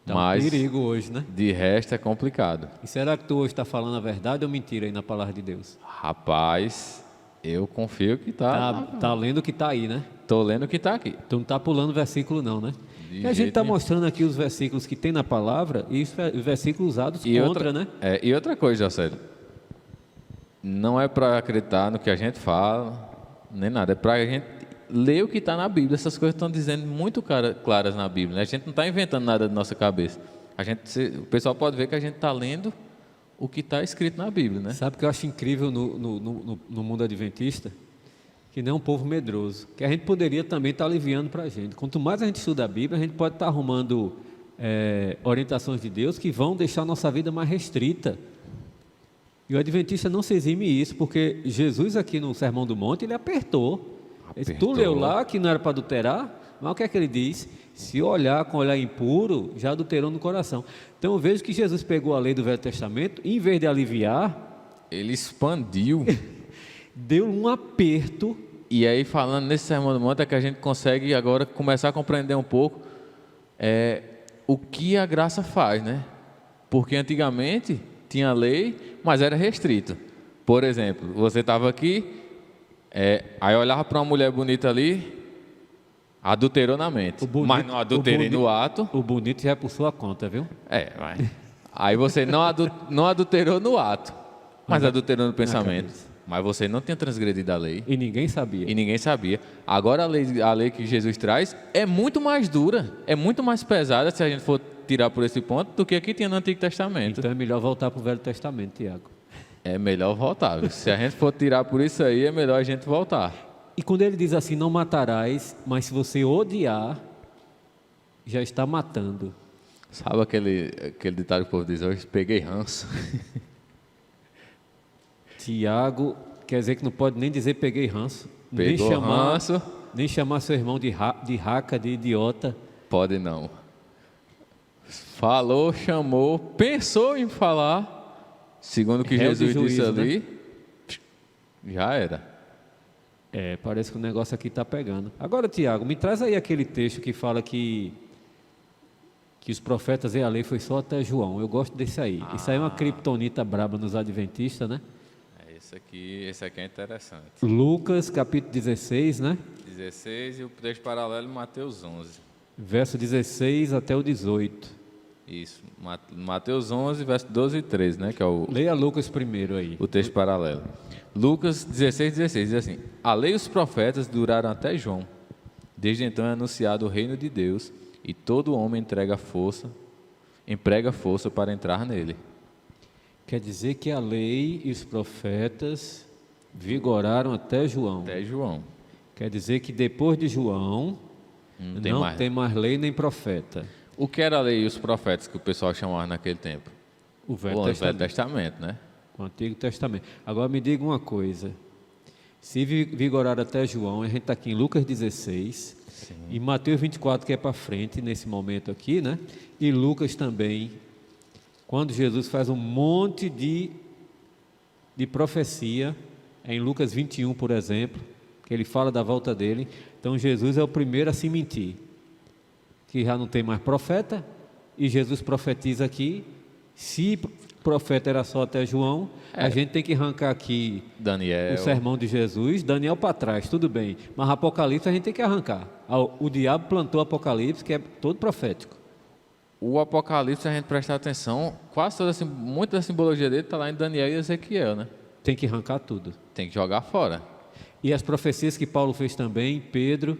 Mas um perigo hoje, né? De resto é complicado. E será que tu hoje está falando a verdade ou mentira aí na palavra de Deus? Rapaz, eu confio que tá lendo o que está aí, né? Tô lendo o que está aqui. Tu não está pulando versículo não, né? E a gente está mostrando aqui os versículos que tem na palavra e os versículos usados contra, né? E outra coisa, Jocélio, não é para acreditar no que a gente fala, nem nada, é para a gente ler o que está na Bíblia. Essas coisas estão dizendo muito claras na Bíblia, né? A gente não está inventando nada da nossa cabeça. O pessoal pode ver que a gente está lendo o que está escrito na Bíblia, né? Sabe o que eu acho incrível no mundo adventista? que não é um povo medroso, que a gente poderia também estar aliviando para a gente. Quanto mais a gente estuda a Bíblia, a gente pode estar arrumando orientações de Deus que vão deixar a nossa vida mais restrita. E o Adventista não se exime isso, porque Jesus aqui no Sermão do Monte, ele apertou. Tu leu lá que não era para adulterar, mas o que é que ele diz? Se olhar com olhar impuro, já adulterou no coração. Então eu vejo que Jesus pegou a lei do Velho Testamento, em vez de aliviar, ele expandiu. Deu um aperto. E aí, falando nesse Sermão do Monte, é que a gente consegue agora começar a compreender um pouco o que a graça faz, né? Porque antigamente tinha lei, mas era restrito. Por exemplo, você estava aqui, aí olhava para uma mulher bonita ali, adulterou na mente, mas não adulterei no ato. O bonito já é por sua conta, viu? Aí você não adulterou no ato, mas adulterou no pensamento. Mas você não tinha transgredido a lei. E ninguém sabia. Agora a lei que Jesus traz é muito mais dura, é muito mais pesada, se a gente for tirar por esse ponto, do que aqui tinha no Antigo Testamento. Então é melhor voltar para o Velho Testamento, Tiago. É melhor voltar, viu? Se a gente for tirar por isso aí, é melhor a gente voltar. E quando ele diz assim, não matarás, mas se você odiar, já está matando. Sabe aquele ditado que o povo diz hoje? Peguei ranço. Tiago, quer dizer que não pode nem dizer peguei ranço. Pegou ranço. Nem chamar seu irmão de raca, de idiota. Pode não. Falou, chamou, pensou em falar, segundo o que Jesus disse ali, né? Já era. Parece que o negócio aqui está pegando. Agora, Tiago, me traz aí aquele texto que fala que os profetas e a lei foi só até João. Eu gosto desse aí. Isso aí é uma criptonita braba nos adventistas, né? Esse aqui é interessante. Lucas, capítulo 16, né? 16 e o texto paralelo Mateus 11. Verso 16 até o 18. Isso, Mateus 11, verso 12 e 13, né? Que é Leia Lucas primeiro aí. O texto paralelo. Lucas 16, 16 diz assim: a lei e os profetas duraram até João. Desde então é anunciado o reino de Deus e todo homem emprega força para entrar nele. Quer dizer que a lei e os profetas vigoraram até João. Até João. Quer dizer que depois de João não tem mais lei nem profeta. O que era a lei e os profetas que o pessoal chamava naquele tempo? O Velho Testamento, né? O Antigo Testamento. Agora me diga uma coisa. Se vigorar até João, a gente está aqui em Lucas 16, sim, e Mateus 24, que é para frente, nesse momento aqui, né? E Lucas também, quando Jesus faz um monte de profecia, em Lucas 21, por exemplo, que ele fala da volta dele. Então Jesus é o primeiro a se mentir, que já não tem mais profeta, e Jesus profetiza aqui. Se profeta era só até João, a gente tem que arrancar aqui Daniel, o sermão de Jesus, Daniel para trás, tudo bem, mas Apocalipse a gente tem que arrancar. O diabo plantou Apocalipse, que é todo profético. O Apocalipse, se a gente prestar atenção, quase toda, muita da simbologia dele está lá em Daniel e Ezequiel, né? Tem que arrancar tudo. Tem que jogar fora. E as profecias que Paulo fez também, Pedro.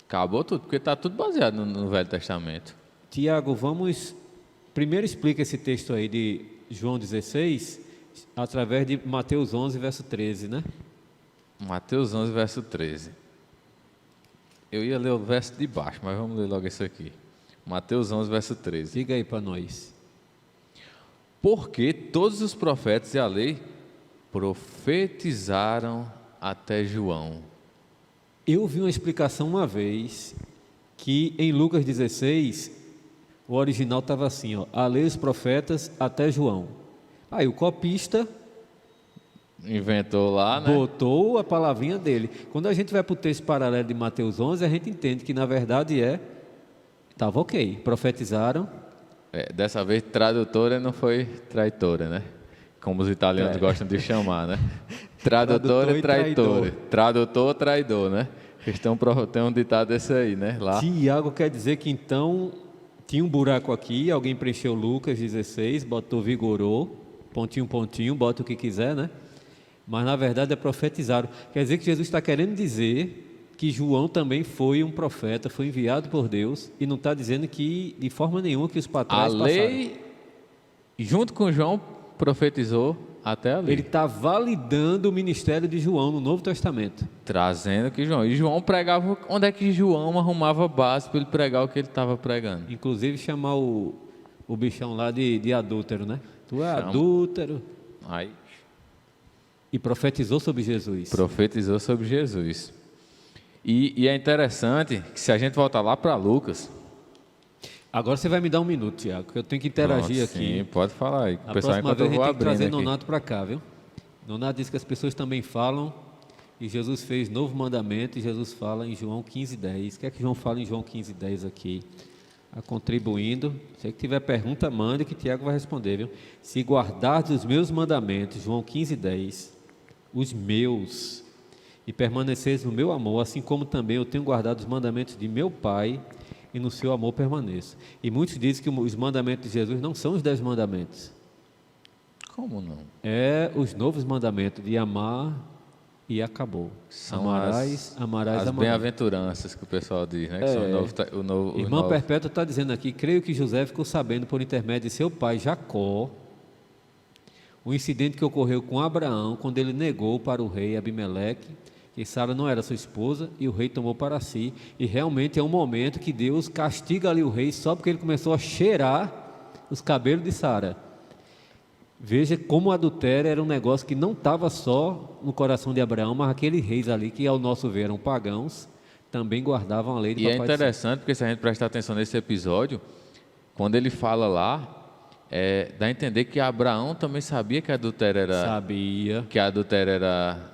Acabou tudo, porque está tudo baseado no Velho Testamento. Tiago, vamos... Primeiro explica esse texto aí de João 16, através de Mateus 11, verso 13, né? Mateus 11, verso 13. Eu ia ler o verso de baixo, mas vamos ler logo isso aqui. Mateus 11, verso 13. Diga aí para nós. Porque todos os profetas e a lei profetizaram até João. Eu vi uma explicação uma vez, que em Lucas 16... O original estava assim, ó, a lei dos profetas até João. Aí o copista inventou lá, né? Botou a palavrinha dele. Quando a gente vai para o texto paralelo de Mateus 11, a gente entende que na verdade estava ok, profetizaram. Dessa vez tradutora não foi traitora, né? Como os italianos gostam de chamar, né? Tradutora e traidor. Tradutor, traidor, né? Tem um ditado desse aí, né? Lá. Tiago quer dizer que então... Tinha um buraco aqui, alguém preencheu Lucas 16, botou vigorou, pontinho, bota o que quiser, né? Mas na verdade é profetizaram. Quer dizer que Jesus está querendo dizer que João também foi um profeta, foi enviado por Deus, e não está dizendo que, de forma nenhuma, que os patrões passaram. A lei, junto com João, profetizou até ali. Ele está validando o ministério de João no Novo Testamento. Trazendo que João. E João pregava. Onde é que João arrumava base para ele pregar o que ele estava pregando? Inclusive chamar o bichão lá de adúltero, né? Tu é Chama. adúltero. Aí, E profetizou sobre Jesus. profetizou sobre Jesus. E é interessante que se a gente voltar lá para Lucas. Agora você vai me dar um minuto, Tiago, que eu tenho que interagir Pronto, aqui. Sim, pode falar aí. A O pessoal, próxima enquanto vez eu a vou gente tem que trazer abrindo aqui. Nonato para cá, viu? Nonato diz que as pessoas também falam e Jesus fez novo mandamento e Jesus fala em João 15:10. O que é que João fala em João 15:10 aqui? Contribuindo. Se que tiver pergunta, mande que Tiago vai responder, viu? Se guardardes os meus mandamentos, João 15:10, os meus, e permaneceres no meu amor, assim como também eu tenho guardado os mandamentos de meu Pai, e no seu amor permaneço. E muitos dizem que os mandamentos de Jesus não são os 10 mandamentos. Como não? É os novos mandamentos de amar e acabou. São amarás, as amarás. bem-aventuranças que o pessoal diz, né? Que são o novo, Irmã Perpétua está dizendo aqui, creio que José ficou sabendo por intermédio de seu pai Jacó o incidente que ocorreu com Abraão quando ele negou para o rei Abimeleque que Sara não era sua esposa e o rei tomou para si. E realmente é um momento que Deus castiga ali o rei só porque ele começou a cheirar os cabelos de Sara. Veja como o adultério era um negócio que não estava só no coração de Abraão, mas aqueles reis ali que ao nosso ver eram pagãos, também guardavam a lei de E é Papai do Céu. interessante porque se a gente prestar atenção nesse episódio, quando ele fala lá, dá a entender que Abraão também sabia que adultério era... Sabia. Que adultério era...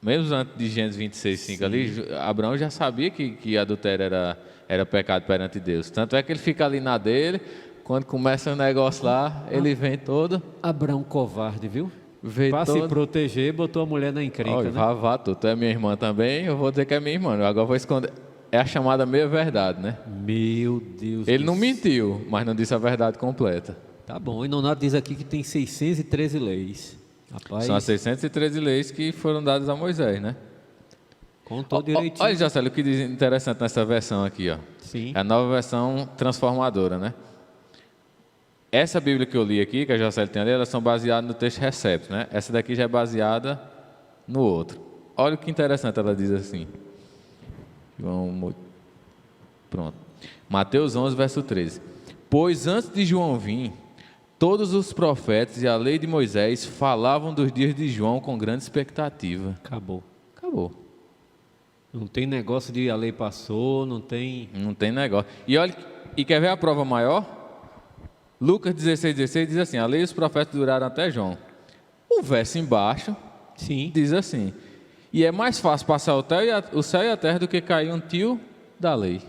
Mesmo antes de Gênesis 26:5 ali, Abraão já sabia que adultério era pecado perante Deus. Tanto é que ele fica ali na dele, quando começa o negócio lá, ele vem todo... Abraão covarde, viu? Veio Para todo... se proteger, botou a mulher na encrenca, Olha, né? tu é minha irmã também, eu vou dizer que é minha irmã. Eu agora vou esconder. É a chamada meia-verdade, né? Meu Deus Ele do não céu. mentiu, mas não disse a verdade completa. Tá bom, e Nonato diz aqui que tem 613 leis. Rapaz, São as 613 leis que foram dadas a Moisés, né? contou direitinho. Olha, Jacélio, o que diz interessante nessa versão aqui, ó. Sim. É a nova versão transformadora, né? Essa Bíblia que eu li aqui, que a Jacélio tem ali, elas são baseadas no texto Receptos, né? Essa daqui já é baseada no outro. Olha o que interessante, ela diz assim. Pronto. Mateus 11, verso 13. Pois antes de João vir, todos os profetas e a lei de Moisés falavam dos dias de João com grande expectativa. Acabou. Acabou. Não tem negócio de a lei passou, não tem... Não tem negócio. E olha, e quer ver a prova maior? Lucas 16:16 diz assim: a lei e os profetas duraram até João. O verso embaixo Sim. diz assim: e é mais fácil passar o céu e a terra do que cair um tio da lei.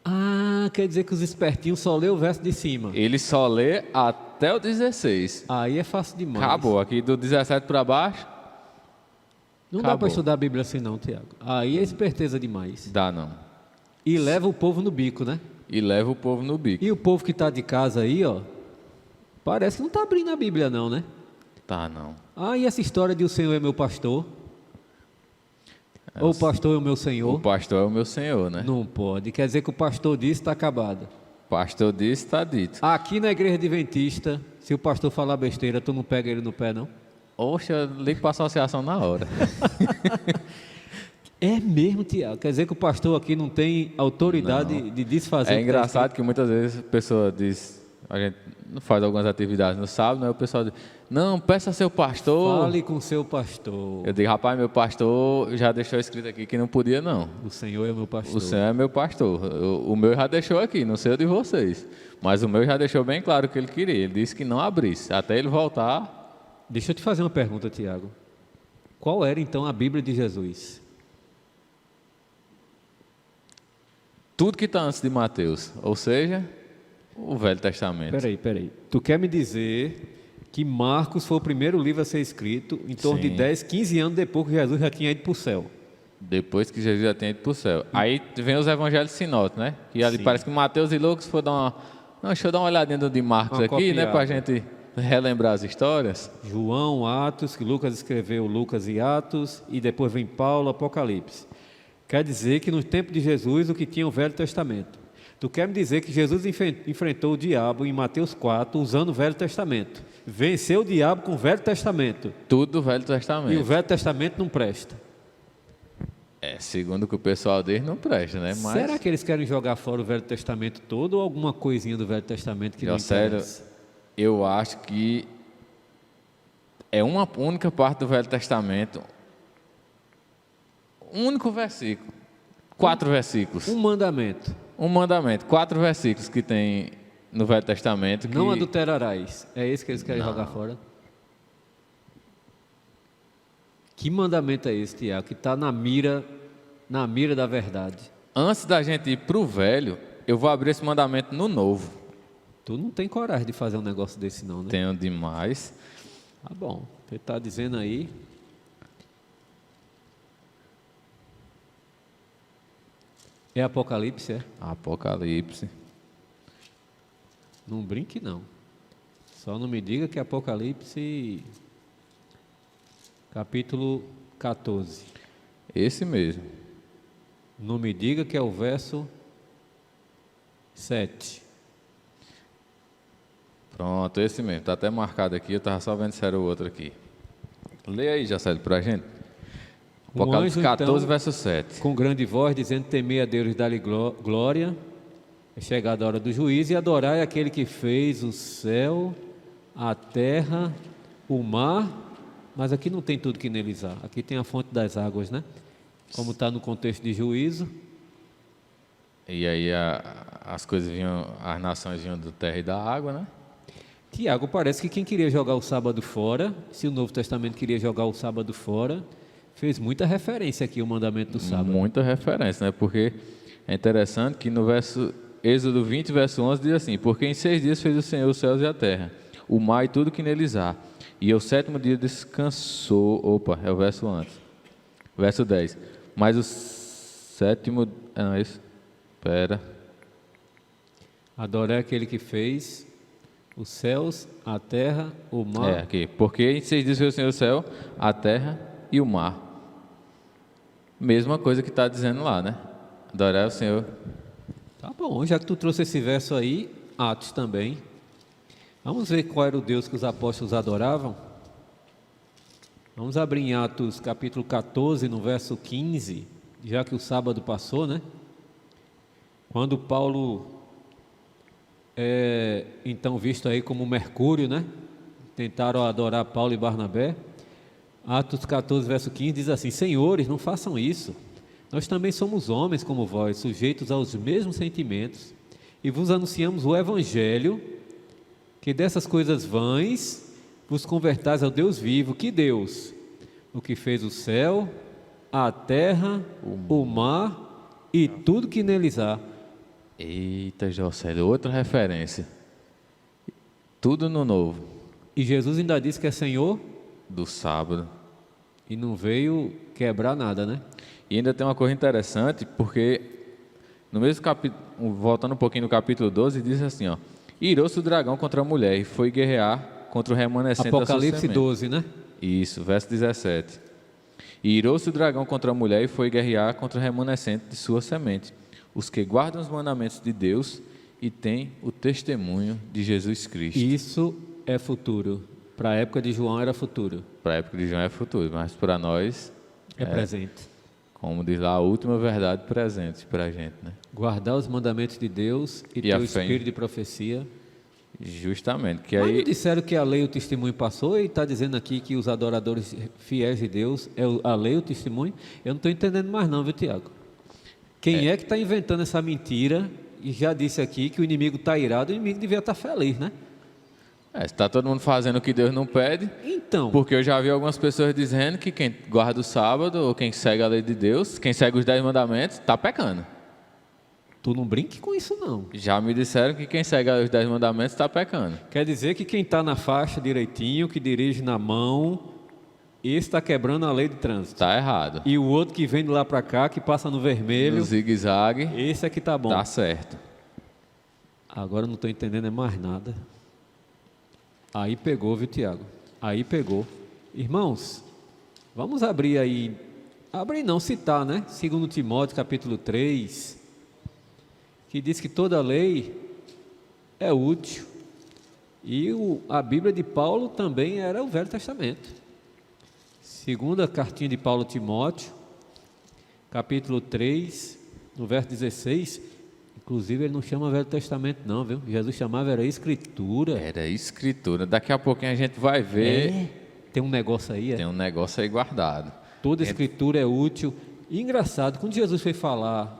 Ah, quer dizer que os espertinhos só lê o verso de cima. Ele só lê até o 16. Aí é fácil demais. Acabou. Aqui do 17 para baixo, Não dá acabou. para estudar a Bíblia assim não, Tiago. Aí é esperteza demais. dá não. E leva o povo no bico, né? E leva o povo no bico. E o povo que está de casa aí, ó, parece que não está abrindo a Bíblia não, né? Tá não. Ah, e essa história de o Senhor é meu pastor? Ou o pastor é o meu O Senhor? pastor é o meu Senhor, né? Não pode. Quer dizer que o pastor disse está acabado. O pastor disse, está dito. Aqui na igreja adventista, se o pastor falar besteira, tu não pega ele no pé, não? Oxe, eu ligo para a associação na hora. É mesmo, Tiago. Quer dizer que o pastor aqui não tem autoridade de desfazer. É o que tá engraçado que muitas vezes a pessoa diz, a gente faz algumas atividades no sábado, né? O pessoal diz, não, peça a seu pastor. Fale com seu pastor. Eu digo, rapaz, meu pastor já deixou escrito aqui que não podia não. O Senhor é meu pastor. O Senhor é meu pastor. O meu já deixou aqui, não sei o de vocês. Mas o meu já deixou bem claro o que ele queria. Ele disse que não abrisse, até ele voltar. Deixa eu te fazer uma pergunta, Tiago. Qual era então a Bíblia de Jesus? Tudo que está antes de Mateus, ou seja, o Velho Testamento. Peraí. Tu quer me dizer que Marcos foi o primeiro livro a ser escrito em torno de Sim. 10, 15 anos depois que Jesus já tinha ido para o céu? Depois que Jesus já tinha ido para o céu. Aí vem os evangelhos sinóticos, né? E ali Sim. parece que Mateus e Lucas foi dar uma... Não, deixa eu dar uma olhadinha no de Marcos Uma aqui, né? copiada. Para a gente relembrar as histórias. João, Atos, que Lucas escreveu Lucas e Atos, e depois vem Paulo, Apocalipse. Quer dizer que no tempo de Jesus o que tinha o Velho Testamento. Tu quer me dizer que Jesus enfrentou o diabo em Mateus 4 usando o Velho Testamento. Venceu o diabo com o Velho Testamento. Tudo do Velho E o Testamento. Velho Testamento não presta. Segundo o que o pessoal diz, não presta, né? Mas, Será que eles querem jogar fora o Velho Testamento todo ou alguma coisinha do Velho Testamento que não sério, interessa? eu acho que é uma única parte do Velho Testamento, um único versículo, 4 versículos, Um mandamento. um mandamento, 4 versículos que tem no Velho Testamento. Que... Não adulterarás. É esse que eles querem jogar fora? Que mandamento é esse, Tiago, que está na mira da verdade? Antes da gente ir para o Velho, eu vou abrir esse mandamento no Novo. Tu não tem coragem de fazer um negócio desse não, né? Tenho demais. Tá bom, você está dizendo aí. É Apocalipse, é? Apocalipse. Não brinque não. Só não me diga que é Apocalipse capítulo 14. Esse mesmo. Não me diga que é o verso 7. Pronto, esse mesmo. Está até marcado aqui, eu estava só vendo se era o outro aqui. Lê aí, Jacélio, para a gente. Apocalipse anjo, 14, então, verso 7. Com grande voz, dizendo: temei a Deus e dá-lhe glória. É chegada a hora do juízo, e adorai aquele que fez o céu, a terra, o mar. Mas aqui não tem tudo que neles há. Aqui tem a fonte das águas, né? Como está no contexto de juízo. E aí as coisas vinham, as nações vinham do terra e da água, né? Tiago, parece que quem queria jogar o sábado fora, se o Novo Testamento queria jogar o sábado fora, fez muita referência aqui ao mandamento do sábado. Muita referência, né? Porque é interessante que no verso Êxodo 20, verso 11 diz assim: porque em 6 dias fez o Senhor os céus e a terra, o mar e tudo que neles há, e ao 7º dia descansou. Opa, é o verso antes. Verso 10. Mas o 7º... não é isso? Espera. Adorai aquele que fez os céus, a terra, o mar. Aqui. Porque em 6 dias fez o Senhor o céu, a terra e o mar. Mesma coisa que está dizendo lá, né? Adorar o Senhor. Tá bom, já que tu trouxe esse verso aí, Atos também. Vamos ver qual era o Deus que os apóstolos adoravam? Vamos abrir em Atos capítulo 14, no verso 15, já que o sábado passou, né? Quando Paulo é então visto aí como Mercúrio, né? Tentaram adorar Paulo e Barnabé. Atos 14, verso 15 diz assim: Senhores, não façam isso. Nós também somos homens como vós, sujeitos aos mesmos sentimentos, e vos anunciamos o Evangelho, que dessas coisas vãs vos convertais ao Deus vivo. Que Deus? O que fez o céu, a terra, o mar e tudo que neles há. Eita, Jocélio, outra referência. Tudo no Novo. E Jesus ainda disse que é Senhor do sábado. E não veio quebrar nada, né? E ainda tem uma coisa interessante, porque no mesmo capítulo, voltando um pouquinho no capítulo 12, diz assim, ó: irou-se o dragão contra a mulher e foi guerrear contra o remanescente da sua Apocalipse semente. 12, né? Isso, verso 17. E irou-se o dragão contra a mulher e foi guerrear contra o remanescente de sua semente, os que guardam os mandamentos de Deus e têm o testemunho de Jesus Cristo. Isso é futuro. Para a época de João era futuro. Para a época de João é futuro, mas para nós é presente. Como diz lá, a última verdade presente para a gente, né? Guardar os mandamentos de Deus e ter o espírito de profecia. Justamente. Que Mas aí... não disseram que a lei e o testemunho passou e está dizendo aqui que os adoradores fiéis de Deus é a lei e o testemunho? Eu não estou entendendo mais não, viu, Tiago? Quem é que está inventando essa mentira e já disse aqui que o inimigo está irado, o inimigo devia estar feliz, né? Está todo mundo fazendo o que Deus não pede. Então. Porque eu já vi algumas pessoas dizendo que quem guarda o sábado, ou quem segue a lei de Deus, quem segue os 10 mandamentos, está pecando. Tu não brinque com isso, não. Já me disseram que quem segue os 10 mandamentos está pecando. Quer dizer que quem está na faixa direitinho, que dirige na mão, esse está quebrando a lei de trânsito. Está errado. E o outro que vem de lá para cá, que passa no vermelho, no zigue-zague, esse é que está bom. Está certo. Agora eu não estou entendendo mais nada. Aí pegou, viu, Tiago? Aí pegou. Irmãos, vamos abrir aí. Abrir não, citar, né? 2 Timóteo, capítulo 3. que diz que toda lei é útil. E a Bíblia de Paulo também era o Velho Testamento. Segunda cartinha de Paulo a Timóteo, capítulo 3, no verso 16, inclusive ele não chama Velho Testamento não, viu? Jesus chamava era Escritura. Era Escritura. Daqui a pouquinho a gente vai ver. Tem um negócio aí, Tem um negócio aí guardado. Toda Escritura é útil. E engraçado, quando Jesus foi falar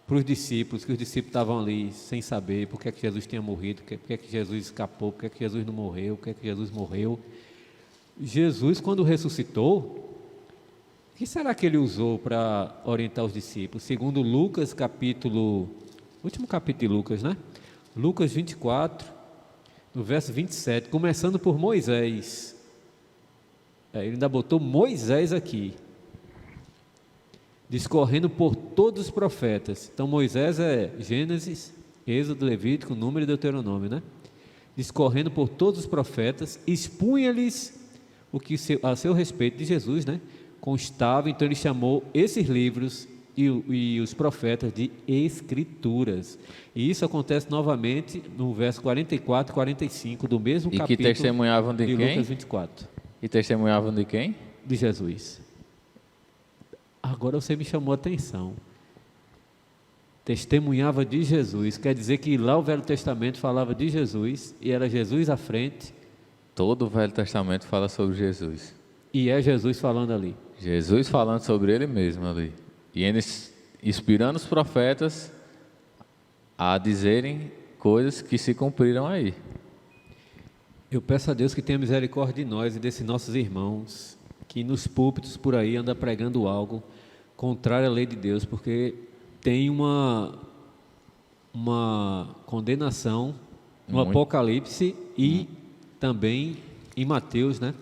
para os discípulos, que os discípulos estavam ali sem saber por que é que Jesus tinha morrido, por que é que Jesus escapou, por que é que Jesus não morreu, por que é que Jesus morreu. Jesus, quando ressuscitou, o que será que ele usou para orientar os discípulos? Segundo Lucas, último capítulo de Lucas, né? Lucas 24, no verso 27, começando por Moisés. Ele ainda botou Moisés aqui, discorrendo por todos os profetas. Então Moisés é Gênesis, Êxodo, Levítico, Número e Deuteronômio, né? Discorrendo por todos os profetas, expunha-lhes o que a seu respeito de Jesus, né, constava. Então ele chamou esses livros e os profetas de Escrituras. E isso acontece novamente no verso 44 e 45 do mesmo capítulo. E que testemunhavam de quem? Lucas 24. E testemunhavam de quem? De Jesus. Agora você me chamou a atenção. Testemunhava de Jesus, quer dizer que lá o Velho Testamento falava de Jesus, e era Jesus à frente. Todo o Velho Testamento fala sobre Jesus. E é Jesus falando ali. Jesus falando sobre Ele mesmo ali. E eles inspirando os profetas a dizerem coisas que se cumpriram aí. Eu peço a Deus que tenha misericórdia de nós e desses nossos irmãos, que nos púlpitos por aí anda pregando algo contrário à lei de Deus, porque tem uma condenação no Apocalipse e também em Mateus, né?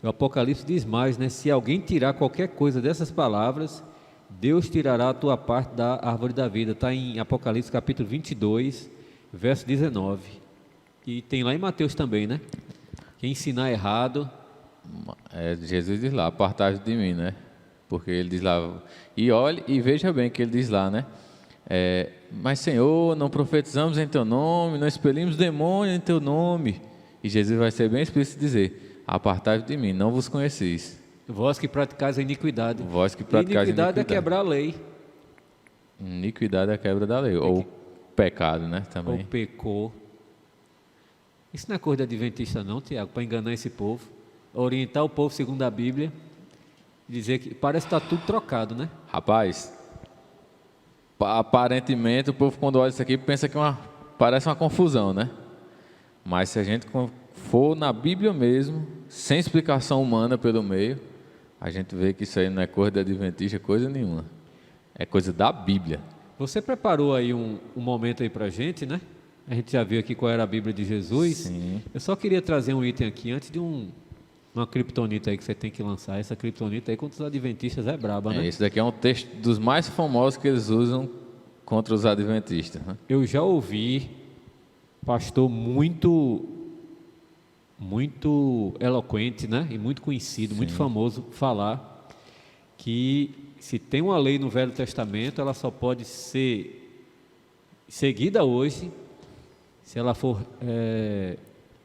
O Apocalipse diz mais, né? Se alguém tirar qualquer coisa dessas palavras, Deus tirará a tua parte da árvore da vida. Está em Apocalipse capítulo 22, verso 19. E tem lá em Mateus também, né? Quem ensinar errado... Jesus diz lá, apartai-vos de mim, né? Porque ele diz lá, e olhe e veja bem que ele diz lá, né? Mas Senhor, não profetizamos em teu nome, não expelimos demônio em teu nome. E Jesus vai ser bem explícito dizer, apartai-vos de mim, não vos conheceis. Vós que praticais a iniquidade. Vós que praticais a iniquidade. É quebrar a lei. Iniquidade é a quebra da lei, ou pecado, né? Também. Ou pecou. Isso não é coisa de adventista não, Tiago, para enganar esse povo. Orientar o povo segundo a Bíblia. Dizer que parece que está tudo trocado, né? Rapaz, aparentemente o povo quando olha isso aqui pensa que parece uma confusão, né? Mas se a gente for na Bíblia mesmo, sem explicação humana pelo meio, a gente vê que isso aí não é coisa de adventista, coisa nenhuma. É coisa da Bíblia. Você preparou aí um momento aí para a gente, né? A gente já viu aqui qual era a Bíblia de Jesus. Sim. Eu só queria trazer um item aqui antes de uma criptonita aí que você tem que lançar. Essa criptonita aí contra os adventistas é braba, né? Esse daqui é um texto dos mais famosos que eles usam contra os adventistas, né? Eu já ouvi pastor muito eloquente, né? E muito conhecido, muito famoso, falar que se tem uma lei no Velho Testamento, ela só pode ser seguida hoje se ela for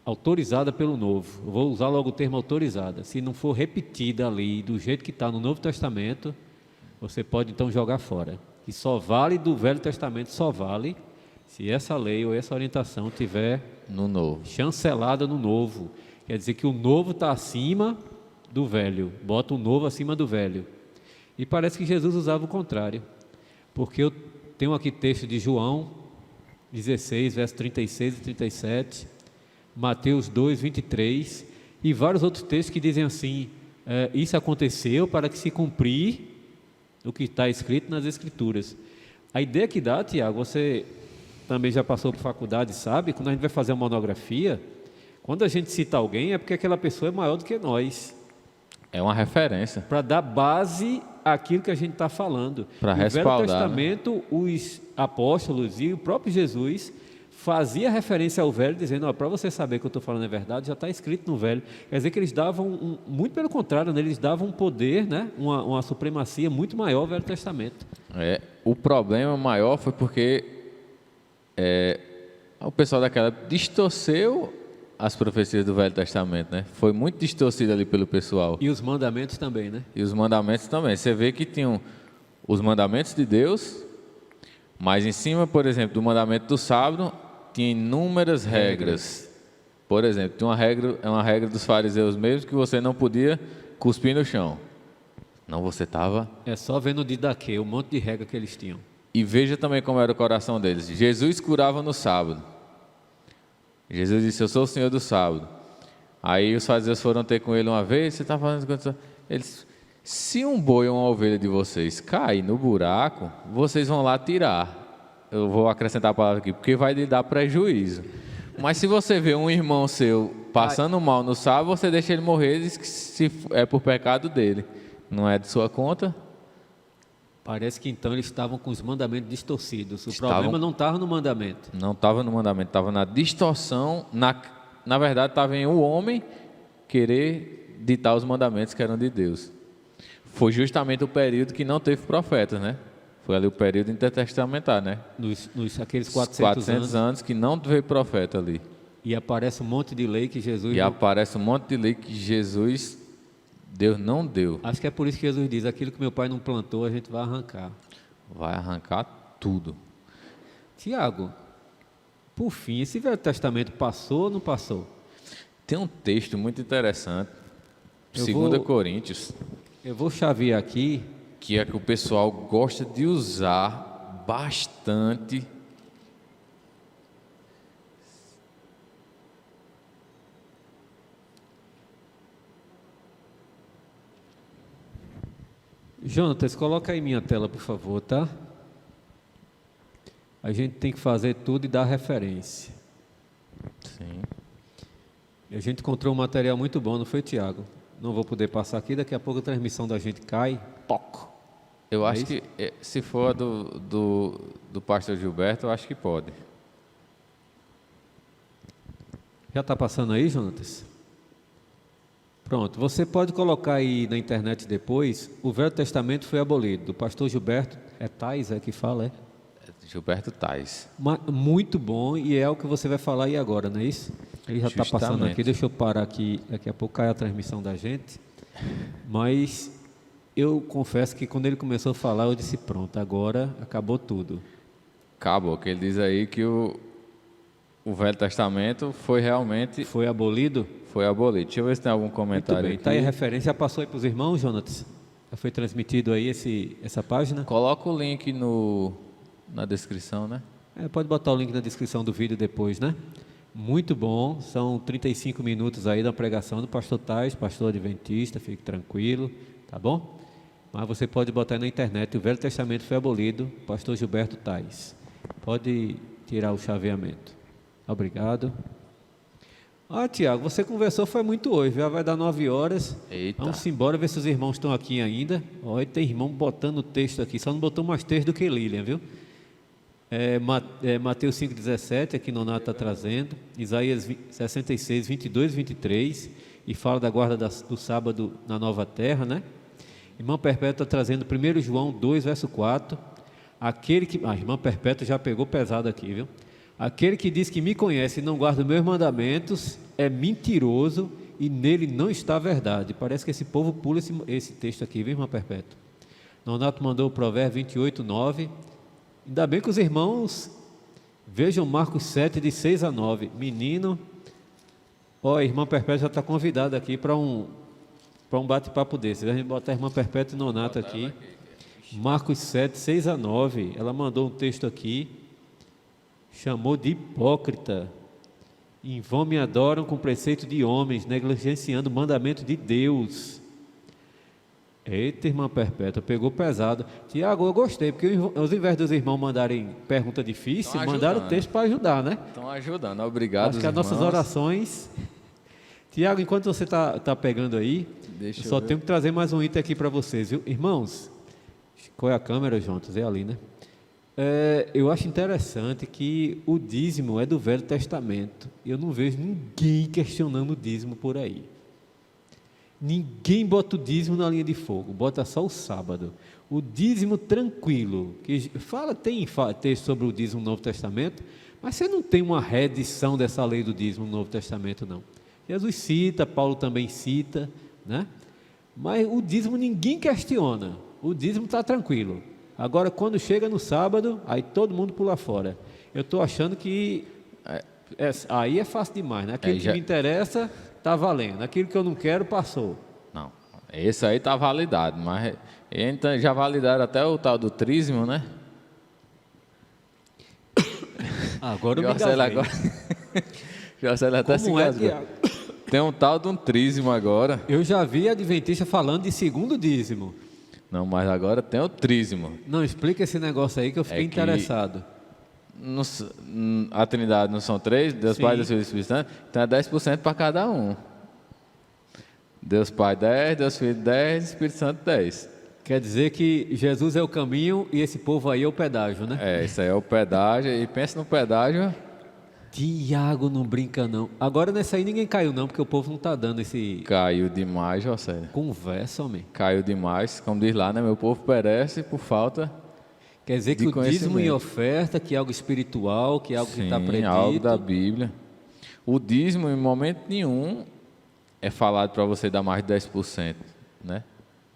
autorizada pelo Novo. Eu vou usar logo o termo autorizada. Se não for repetida ali do jeito que está no Novo Testamento, você pode então jogar fora. E só vale do Velho Testamento, só vale se essa lei ou essa orientação tiver no Novo, chancelada no Novo. Quer dizer que o Novo está acima do Velho. Bota o Novo acima do Velho. E parece que Jesus usava o contrário. Porque eu tenho aqui texto de João 16, versos 36 e 37, Mateus 2, 23, e vários outros textos que dizem assim, isso aconteceu para que se cumprir o que está escrito nas Escrituras. A ideia que dá, Tiago, você também já passou por faculdade, sabe? Quando a gente vai fazer uma monografia, quando a gente cita alguém, é porque aquela pessoa é maior do que nós. É uma referência. Para dar base àquilo que a gente está falando. Para respaldar. No Velho Testamento, né? Os apóstolos e o próprio Jesus fazia referência ao Velho, dizendo, para você saber que eu estou falando é verdade, já está escrito no Velho. Quer dizer que eles davam, muito pelo contrário, né? Eles davam um poder, né? uma supremacia muito maior ao Velho Testamento. O problema maior foi porque O pessoal daquela época distorceu as profecias do Velho Testamento, né? Foi muito distorcido ali pelo pessoal. E os mandamentos também, né? E os mandamentos também. Você vê que tinham os mandamentos de Deus, mas em cima, por exemplo, do mandamento do sábado, tinha inúmeras regras. Por exemplo, tinha uma regra dos fariseus mesmo, que você não podia cuspir no chão. Não, você estava... É só vendo o Didaquê, o monte de regra que eles tinham. E veja também como era o coração deles. Jesus curava no sábado. Jesus disse, eu sou o Senhor do sábado. Aí os fariseus foram ter com ele uma vez, você está falando... Eles, se um boi ou uma ovelha de vocês cair no buraco, vocês vão lá tirar. Eu vou acrescentar a palavra aqui, porque vai lhe dar prejuízo. Mas se você vê um irmão seu passando mal no sábado, você deixa ele morrer, diz que se é por pecado dele. Não é de sua conta? Parece que então eles estavam com os mandamentos distorcidos. O problema não estava no mandamento. Não estava no mandamento, estava na distorção. Na verdade, estava em o homem querer ditar os mandamentos que eram de Deus. Foi justamente o período que não teve profetas, né? Foi ali o período intertestamentar, né? Aqueles 400 anos que não veio profeta ali. E aparece um monte de lei que Jesus... aparece um monte de lei que Jesus, Deus não deu. Acho que é por isso que Jesus diz, aquilo que meu pai não plantou, a gente vai arrancar. Vai arrancar tudo. Tiago, por fim, esse Velho Testamento passou ou não passou? Tem um texto muito interessante, 2 Coríntios. Eu vou chavear aqui. Que é que o pessoal gosta de usar bastante. Jonatas, coloca aí minha tela, por favor, tá? A gente tem que fazer tudo e dar referência. Sim. E a gente encontrou um material muito bom, não foi, Tiago? Não vou poder passar aqui, daqui a pouco a transmissão da gente cai. Toco. Eu acho que, se for a do pastor Gilberto, eu acho que pode. Já está passando aí, Jonatas? Pronto, você pode colocar aí na internet depois, o Velho Testamento foi abolido, do pastor Gilberto, Tais, que fala, Gilberto Tais. Muito bom, e é o que você vai falar aí agora, não é isso? Ele já está passando aqui, deixa eu parar aqui, daqui a pouco cai a transmissão da gente, mas eu confesso que quando ele começou a falar, eu disse, pronto, agora acabou tudo. Acabou, que ele diz aí que o Velho Testamento foi realmente... Foi abolido? Foi abolido. Deixa eu ver se tem algum comentário. Muito bem, está aí a referência, já passou aí para os irmãos, Jonatas? Já foi transmitido aí essa página? Coloca o link na descrição, né? Pode botar o link na descrição do vídeo depois, né? Muito bom, são 35 minutos aí da pregação do pastor Tais, pastor adventista, fique tranquilo, tá bom? Mas você pode botar aí na internet, o Velho Testamento foi abolido, pastor Gilberto Tais. Pode tirar o chaveamento. Obrigado. Tiago, você conversou foi muito hoje, já vai dar 9 horas. Eita. Vamos embora ver se os irmãos estão aqui ainda. Olha, tem irmão botando texto aqui, só não botou mais texto do que Lilian, viu? Mateus 5,17, aqui Nonato está trazendo, Isaías 66, 22, 23, e fala da guarda do sábado na nova terra, né? Irmã Perpétua está trazendo 1 João 2, verso 4, irmã Perpétua já pegou pesado aqui, viu? Aquele que diz que me conhece e não guarda os meus mandamentos é mentiroso e nele não está a verdade. Parece que esse povo pula esse texto aqui, viu, irmã Perpétua? Nonato mandou o provérbio 28, 9. Ainda bem que os irmãos vejam Marcos 7, de 6 a 9. Menino, a irmã Perpétua já está convidada aqui para um bate-papo desse. A gente botar a irmã Perpétua e Nonato aqui. Marcos 7, 6 a 9. Ela mandou um texto aqui, chamou de hipócrita. Em vão me adoram com preceito de homens, negligenciando o mandamento de Deus. Eita, irmã Perpétua, pegou pesado. Tiago, eu gostei, porque ao invés dos irmãos mandarem pergunta difícil, mandaram o texto para ajudar, né? Estão ajudando, obrigado. Acho que as nossas orações... Tiago, enquanto você está pegando aí, eu só tenho que trazer mais um item aqui para vocês, viu? Irmãos, qual é a câmera, juntos? É ali, né? Eu acho interessante que o dízimo é do Velho Testamento. Eu não vejo ninguém questionando o dízimo por aí. Ninguém bota o dízimo na linha de fogo, bota só o sábado. O dízimo tranquilo, que tem texto sobre o dízimo no Novo Testamento, mas você não tem uma reedição dessa lei do dízimo no Novo Testamento, não. Jesus cita, Paulo também cita, né? Mas o dízimo ninguém questiona, o dízimo está tranquilo. Agora, quando chega no sábado, aí todo mundo pula fora. Eu estou achando que aí é fácil demais, né? Aquilo que me interessa está valendo, aquilo que eu não quero passou. Não, esse aí está validado, mas então, já validaram até o tal do trízimo, né? Agora eu me engasguei. Jocely até se engasgou. Tem um tal de um trízimo agora. Eu já vi adventista falando de segundo dízimo. Não, mas agora tem o trízimo. Não, explica esse negócio aí que eu fiquei interessado. A Trindade não são três? Deus Sim. Pai, Deus Filho e Espírito Santo? Então é 10% para cada um. Deus Pai 10, Deus Filho 10, Espírito Santo 10. Quer dizer que Jesus é o caminho e esse povo aí é o pedágio, né? Isso aí é o pedágio. E pensa no pedágio. Tiago, não brinca não. Agora nessa aí ninguém caiu não, porque o povo não está dando esse... Caiu demais, Jocely. Conversa, homem. Caiu demais. Como diz lá, né? Meu povo perece por falta... Quer dizer que o dízimo em oferta, que é algo espiritual, que é algo que está predito. Algo da Bíblia. O dízimo, em momento nenhum, é falado para você dar mais de 10%, né?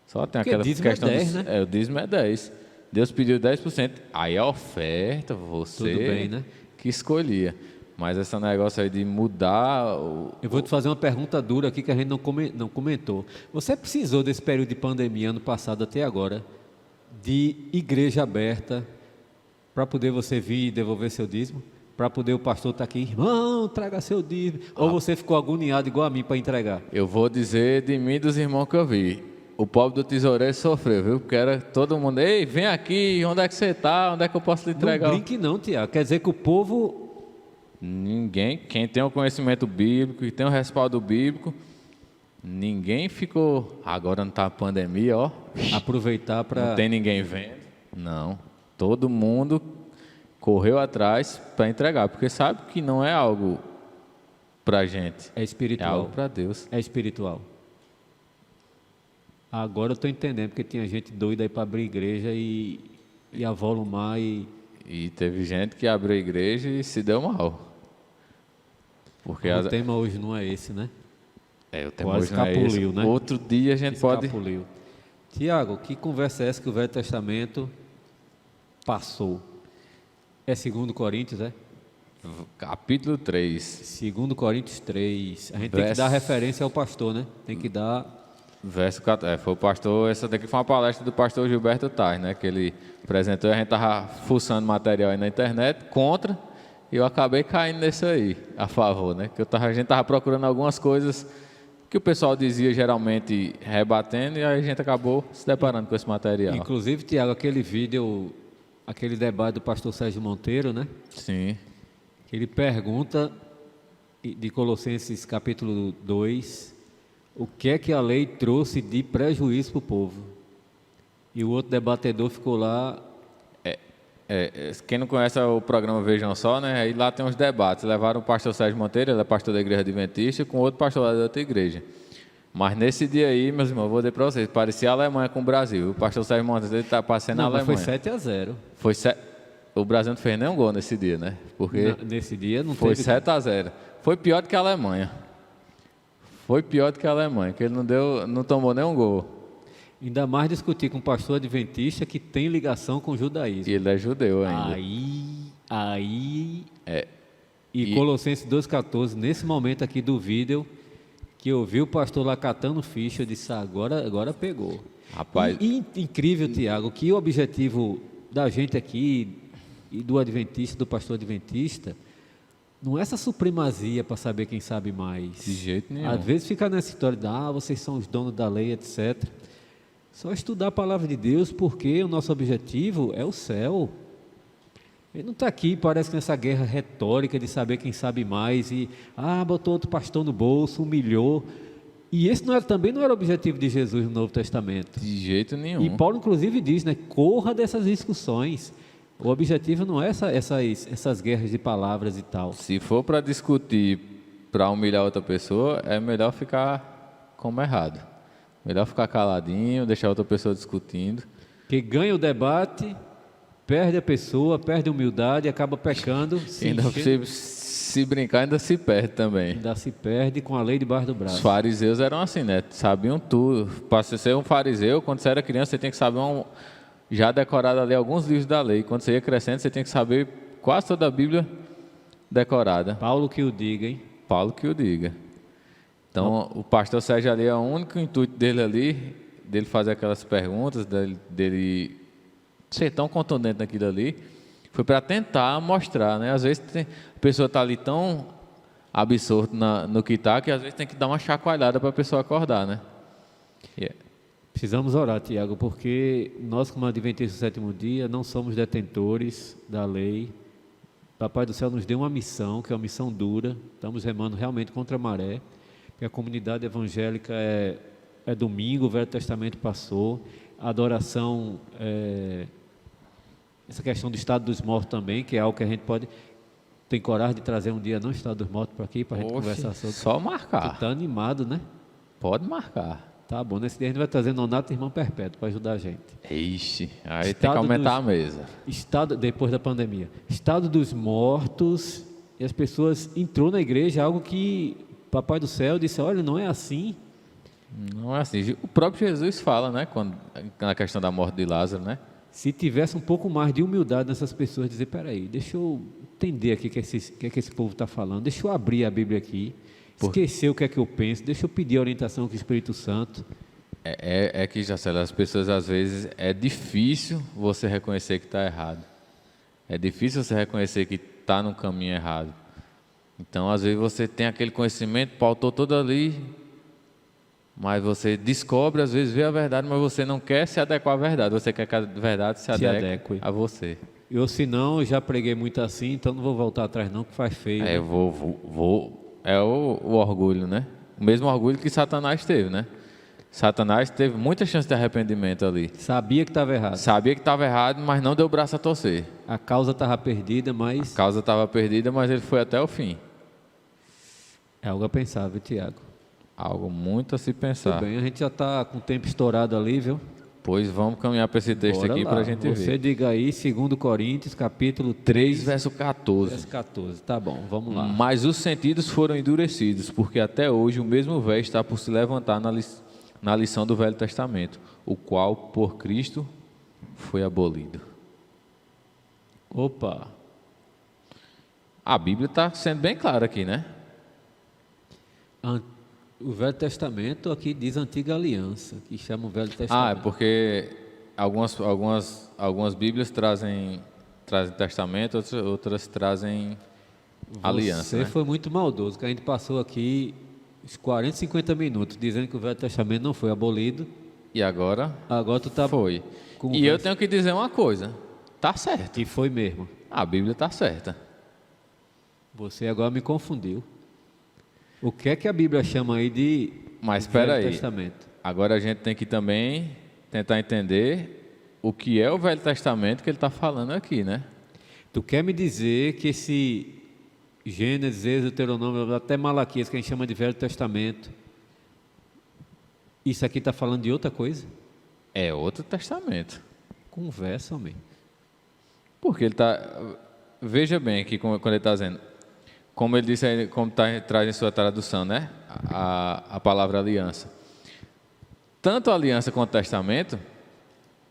Só tem aquela questão... É 10, né? O dízimo é 10%. Deus pediu 10%. Aí a oferta, você Tudo bem, né? que escolhia. Mas esse negócio aí de mudar... Eu vou te fazer uma pergunta dura aqui que a gente não comentou. Você precisou desse período de pandemia ano passado até agora de igreja aberta para poder você vir e devolver seu dízimo? Para poder o pastor estar aqui, irmão, traga seu dízimo. Ou você ficou agoniado igual a mim para entregar? Eu vou dizer de mim dos irmãos que eu vi. O pobre do tesoureiro sofreu, viu? Porque era todo mundo, ei, vem aqui, onde é que você está? Onde é que eu posso lhe entregar? Não brinque não, Tiago. Quer dizer que o povo... Ninguém, quem tem o conhecimento bíblico, que tem o respaldo bíblico, ninguém ficou, agora não está a pandemia, ó. Aproveitar para... Não tem ninguém vendo. Não. Todo mundo correu atrás para entregar, porque sabe que não é algo para a gente. É espiritual. É algo para Deus. É espiritual. Agora eu estou entendendo, porque tinha gente doida aí para abrir igreja e avolumar E teve gente que abriu a igreja e se deu mal. Porque o tema hoje não é esse, né? O tema Quase hoje não é esse. escapuliu, né? Outro dia a gente pode... Tiago, que conversa é essa que o Velho Testamento passou? É 2 Coríntios, é? Capítulo 3. 2 Coríntios 3. A gente tem que dar referência ao pastor, né? Tem que dar... Verso 14. Foi o pastor... Essa daqui foi uma palestra do pastor Gilberto Tais, né? Que ele apresentou, a gente estava fuçando material aí na internet, contra, e eu acabei caindo nesse aí, a favor, né? Que a gente estava procurando algumas coisas que o pessoal dizia geralmente rebatendo, e aí a gente acabou se deparando com esse material. Inclusive, Tiago, aquele vídeo, aquele debate do pastor Sérgio Monteiro, né? Sim. Ele pergunta, de Colossenses capítulo 2, o que é que a lei trouxe de prejuízo para o povo. E o outro debatedor ficou lá... Quem não conhece o programa Vejam Só, né? Aí lá tem uns debates. Levaram o pastor Sérgio Monteiro, ele é pastor da igreja adventista, com outro pastor lá da outra igreja. Mas nesse dia aí, meus irmãos, eu vou dizer para vocês, parecia a Alemanha com o Brasil. O pastor Sérgio Monteiro está passando a Alemanha. Foi 7-0. O Brasil não fez nenhum gol nesse dia, né? Porque nesse dia não foi teve... 7-0. Foi pior do que a Alemanha. Foi pior do que a Alemanha, que ele não tomou nenhum gol. Ainda mais discutir com um pastor adventista que tem ligação com o judaísmo. E ele é judeu ainda. E Colossenses 2,14, nesse momento aqui do vídeo, que eu vi o pastor lá catando ficha, eu disse, agora pegou. Rapaz... E incrível, Tiago, que o objetivo da gente aqui, e do adventista, do pastor adventista, não é essa supremacia para saber quem sabe mais. De jeito nenhum. Às vezes fica nessa história de, vocês são os donos da lei, etc. Só estudar a palavra de Deus, porque o nosso objetivo é o céu. Ele não está aqui, parece que nessa guerra retórica de saber quem sabe mais e, botou outro pastor no bolso, humilhou. E esse também não era o objetivo de Jesus no Novo Testamento. De jeito nenhum. E Paulo, inclusive, diz, né, corra dessas discussões. O objetivo não é essas guerras de palavras e tal. Se for para discutir, para humilhar outra pessoa, é melhor ficar como errado. Melhor ficar caladinho, deixar outra pessoa discutindo. Que ganha o debate, perde a pessoa, perde a humildade, acaba pecando, Se brincar, ainda se perde também. ainda se perde com a lei debaixo do Os braço. fariseus eram assim, né? Sabiam tudo. Para você ser um fariseu, quando você era criança, você tem que saber já decorado ali alguns livros da lei. Quando você ia crescendo, você tem que saber quase toda a Bíblia decorada. Paulo que o diga, hein? Paulo que o diga. Então, o pastor Sérgio ali, o único intuito dele ali, dele fazer aquelas perguntas, dele ser tão contundente naquilo ali, foi para tentar mostrar, né? Às vezes a pessoa está ali tão absorta no que está, que às vezes tem que dar uma chacoalhada para a pessoa acordar, né? Precisamos orar, Tiago, porque nós, como adventistas do sétimo dia, não somos detentores da lei. Papai do céu nos deu uma missão, que é uma missão dura. Estamos remando realmente contra a maré, porque a comunidade evangélica é domingo, o Velho Testamento passou, a adoração, essa questão do estado dos mortos também, que é algo que a gente tem coragem de trazer um dia no estado dos mortos para aqui, para a gente conversar sobre. Só marcar. Está animado, né? Pode marcar. Tá bom, nesse dia a gente vai trazer Nonato e Irmão Perpétuo para ajudar a gente. Ixi, aí tem que aumentar a mesa. Depois da pandemia. Estado dos mortos, e as pessoas entrou na igreja, algo que Papai do Céu disse, olha, não é assim. Não é assim. O próprio Jesus fala, né? Na questão da morte de Lázaro, né? Se tivesse um pouco mais de humildade nessas pessoas, dizer, peraí, deixa eu entender aqui o que é que esse povo está falando, deixa eu abrir a Bíblia aqui, esquecer o que é que eu penso, deixa eu pedir a orientação com o Espírito Santo. É que, Jacela, as pessoas às vezes é difícil você reconhecer que está errado. É difícil você reconhecer que está no caminho errado. Então, às vezes você tem aquele conhecimento, pautou todo ali, mas você descobre, às vezes vê a verdade, mas você não quer se adequar à verdade, você quer que a verdade se adeque a você. Eu, se não, eu já preguei muito assim, então não vou voltar atrás não, que faz feio. É, é o orgulho, né? O mesmo orgulho que Satanás teve, né? Satanás teve muita chance de arrependimento ali. Sabia que estava errado. Sabia que estava errado, mas não deu braço a torcer. A causa estava perdida, mas... A causa estava perdida, mas ele foi até o fim. É algo a pensar, viu, Tiago? Algo muito a se pensar. Tudo bem, a gente já está com o tempo estourado ali, viu? Pois vamos caminhar para esse texto aqui para a gente ver. Você diga aí, 2 Coríntios, capítulo 3, verso 14. Verso 14, tá bom, vamos lá. Mas os sentidos foram endurecidos, porque até hoje o mesmo véio está por se levantar na lição do Velho Testamento, o qual, por Cristo, foi abolido. Opa! A Bíblia está sendo bem clara aqui, né? O Velho Testamento aqui diz Antiga Aliança, que chama o Velho Testamento. Ah, é porque algumas Bíblias trazem Testamento, outras trazem Aliança. Você né? foi muito maldoso, que a gente passou aqui uns 40, 50 minutos dizendo que o Velho Testamento não foi abolido. E agora? Agora tu tá... Foi. E eu tenho que dizer uma coisa, tá certo. E foi mesmo. A Bíblia está certa. Você agora me confundiu. O que é que a Bíblia chama aí de Velho Testamento? Agora a gente tem que também tentar entender o que é o Velho Testamento que ele está falando aqui, né? Tu quer me dizer que esse Gênesis, Êxodo, Deuteronômio, até Malaquias, que a gente chama de Velho Testamento, isso aqui está falando de outra coisa? É outro testamento. Conversa, homem. Porque ele está... Veja bem aqui quando ele está dizendo... Como ele disse aí, como traz em sua tradução, né? A palavra aliança. Tanto a aliança quanto o testamento,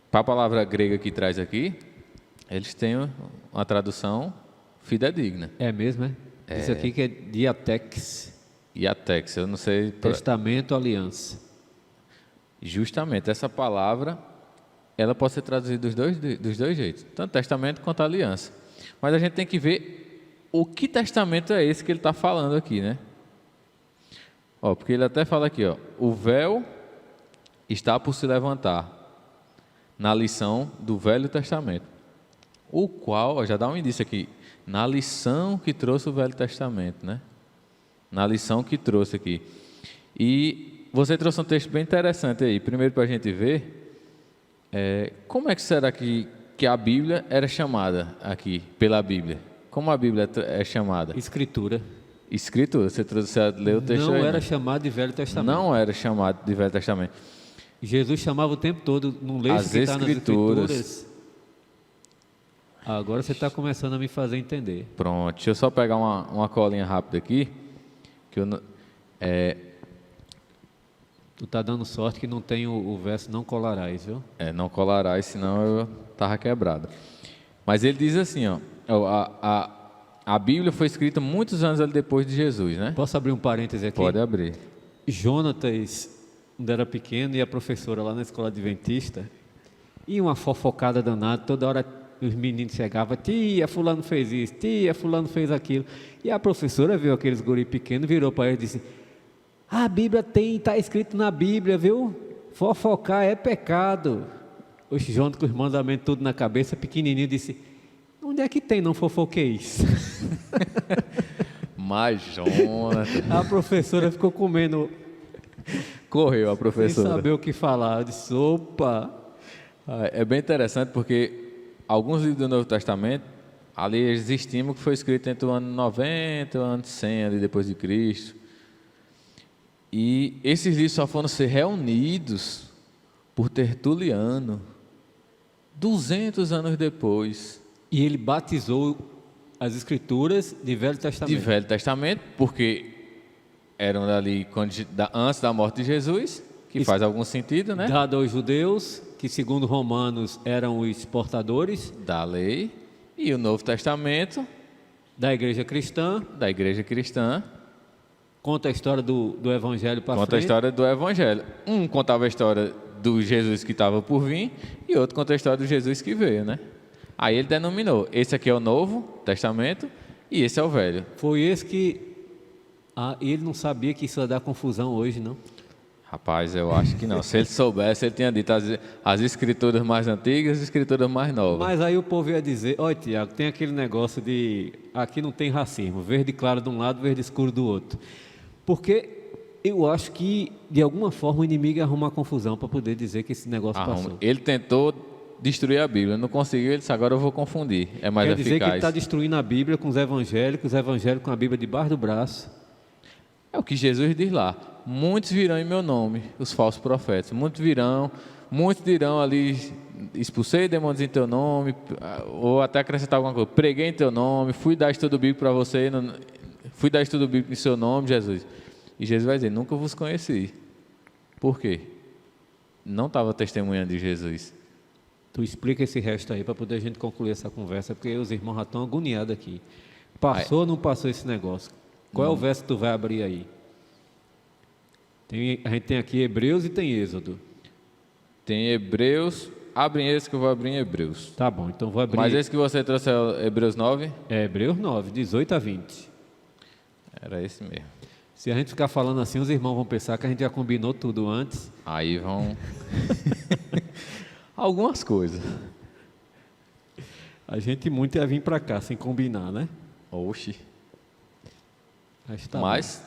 para a palavra grega que traz aqui, eles têm uma tradução fidedigna. É mesmo, é? Isso aqui que é diatex. Iatex, eu não sei... Testamento, aliança. Justamente, essa palavra, ela pode ser traduzida dos dois jeitos. Tanto testamento quanto aliança. Mas a gente tem que ver... O que testamento é esse que ele está falando aqui, né? Porque ele até fala aqui, o véu está por se levantar na lição do Velho Testamento, o qual, já dá um indício aqui, na lição que trouxe o Velho Testamento, né? Na lição que trouxe aqui. E você trouxe um texto bem interessante aí, primeiro para a gente ver, como é que será que a Bíblia era chamada aqui, pela Bíblia? Como a Bíblia é chamada? Escritura. Escritura, você leu o texto não aí? Não era chamado de Velho Testamento. Não era chamado de Velho Testamento. Jesus chamava o tempo todo, não lê As que está nas Escrituras. Escrituras. Agora você está começando a me fazer entender. Pronto, deixa eu só pegar uma colinha rápida aqui, que eu, Tu está dando sorte que não tem o verso não colarás, viu? não colarás, senão eu tava quebrado. Mas ele diz assim, ó, a Bíblia foi escrita muitos anos ali depois de Jesus, né? Posso abrir um parêntese aqui? Pode abrir. Jonatas, quando era pequeno, e a professora lá na escola adventista, e uma fofocada danada, toda hora os meninos chegavam, tia, fulano fez isso, tia, fulano fez aquilo. E a professora viu aqueles guri pequenos, virou para ele e disse, a Bíblia está escrito na Bíblia, viu? Fofocar é pecado. O Jonas, com os mandamentos tudo na cabeça, pequenininho, disse, onde é que tem não fofoqueis? Mas, Jonathan... A professora ficou comendo, Correu a sem professora. saber o que falar. Eu disse, opa... É bem interessante porque alguns livros do Novo Testamento, ali eles estimam que foi escrito entre o ano 90 e o ano 100, ali depois de Cristo. E esses livros só foram ser reunidos por Tertuliano 200 anos depois. E ele batizou as Escrituras de Velho Testamento. De Velho Testamento, porque eram ali antes da morte de Jesus, que faz algum sentido, né? Dado aos judeus, que segundo Romanos eram os portadores Da lei. E o Novo Testamento, da igreja cristã, da igreja cristã, conta a história do Evangelho para conta a frente. história do Evangelho. Um contava a história do Jesus que estava por vir e outro conta a história do Jesus que veio, né? Aí ele denominou, esse aqui é o Novo Testamento e esse é o Velho. Foi esse que... ele não sabia que isso ia dar confusão hoje, não? Rapaz, eu acho que não. Se ele soubesse, ele tinha dito as escrituras mais antigas e as escrituras mais novas. Mas aí o povo ia dizer, olha Tiago, tem aquele negócio de... Aqui não tem racismo, verde claro de um lado, verde escuro do outro. Porque eu acho que, de alguma forma, o inimigo ia arrumar confusão para poder dizer que esse negócio passou. Ele tentou destruir a Bíblia, não conseguiu, ele disse, agora eu vou confundir, é mais Quer dizer que ele eficaz. está destruindo a Bíblia com os evangélicos com a Bíblia debaixo do braço. É o que Jesus diz lá, muitos virão em meu nome, os falsos profetas, muitos dirão ali, expulsei demônios em teu nome, ou até acrescentar alguma coisa, preguei em teu nome, fui dar estudo bíblico para você, fui dar estudo bíblico em seu nome, Jesus. E Jesus vai dizer, nunca vos conheci. Por quê? Não estava testemunhando de Jesus. Tu explica esse resto aí para poder a gente concluir essa conversa, porque os irmãos já estão agoniados aqui. Passou ou não passou esse negócio? Qual é o verso que tu vai abrir aí? A gente tem aqui Hebreus e tem Êxodo. Tem Hebreus, abrem esse que eu vou abrir em Hebreus. Tá bom, então vou abrir. Mas esse que você trouxe é Hebreus 9? É Hebreus 9, 18 a 20. Era esse mesmo. Se a gente ficar falando assim, os irmãos vão pensar que a gente já combinou tudo antes. Aí vão... Algumas coisas. A gente muito ia vir para cá sem combinar, né? Oxi. Tá Mas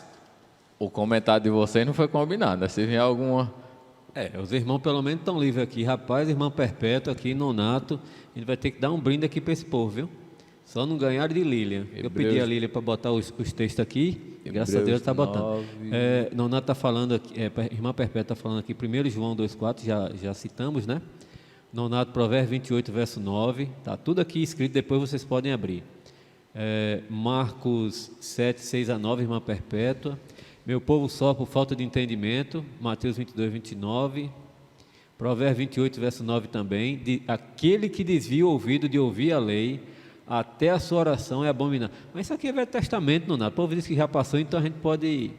o comentário de vocês não foi combinado, né? Se vier alguma... os irmãos pelo menos estão livres aqui. Rapaz, irmã Perpétua aqui, Nonato, a gente vai ter que dar um brinde aqui para esse povo, viu? Só não ganharam de Lília. Eu pedi a Lília para botar os textos aqui, graças a Deus está botando. Nonato está falando aqui, irmã Perpétua está falando aqui, 1 João 2,4, já citamos, né? Nonato, Provérbios 28, verso 9, está tudo aqui escrito, depois vocês podem abrir. Marcos 7, 6 a 9, irmã Perpétua. Meu povo só por falta de entendimento, Mateus 22, 29. Provérbios 28, verso 9 também. Aquele que desvia o ouvido de ouvir a lei, até a sua oração é abominável. Mas isso aqui é Velho Testamento, não nada. O povo diz que já passou, então a gente pode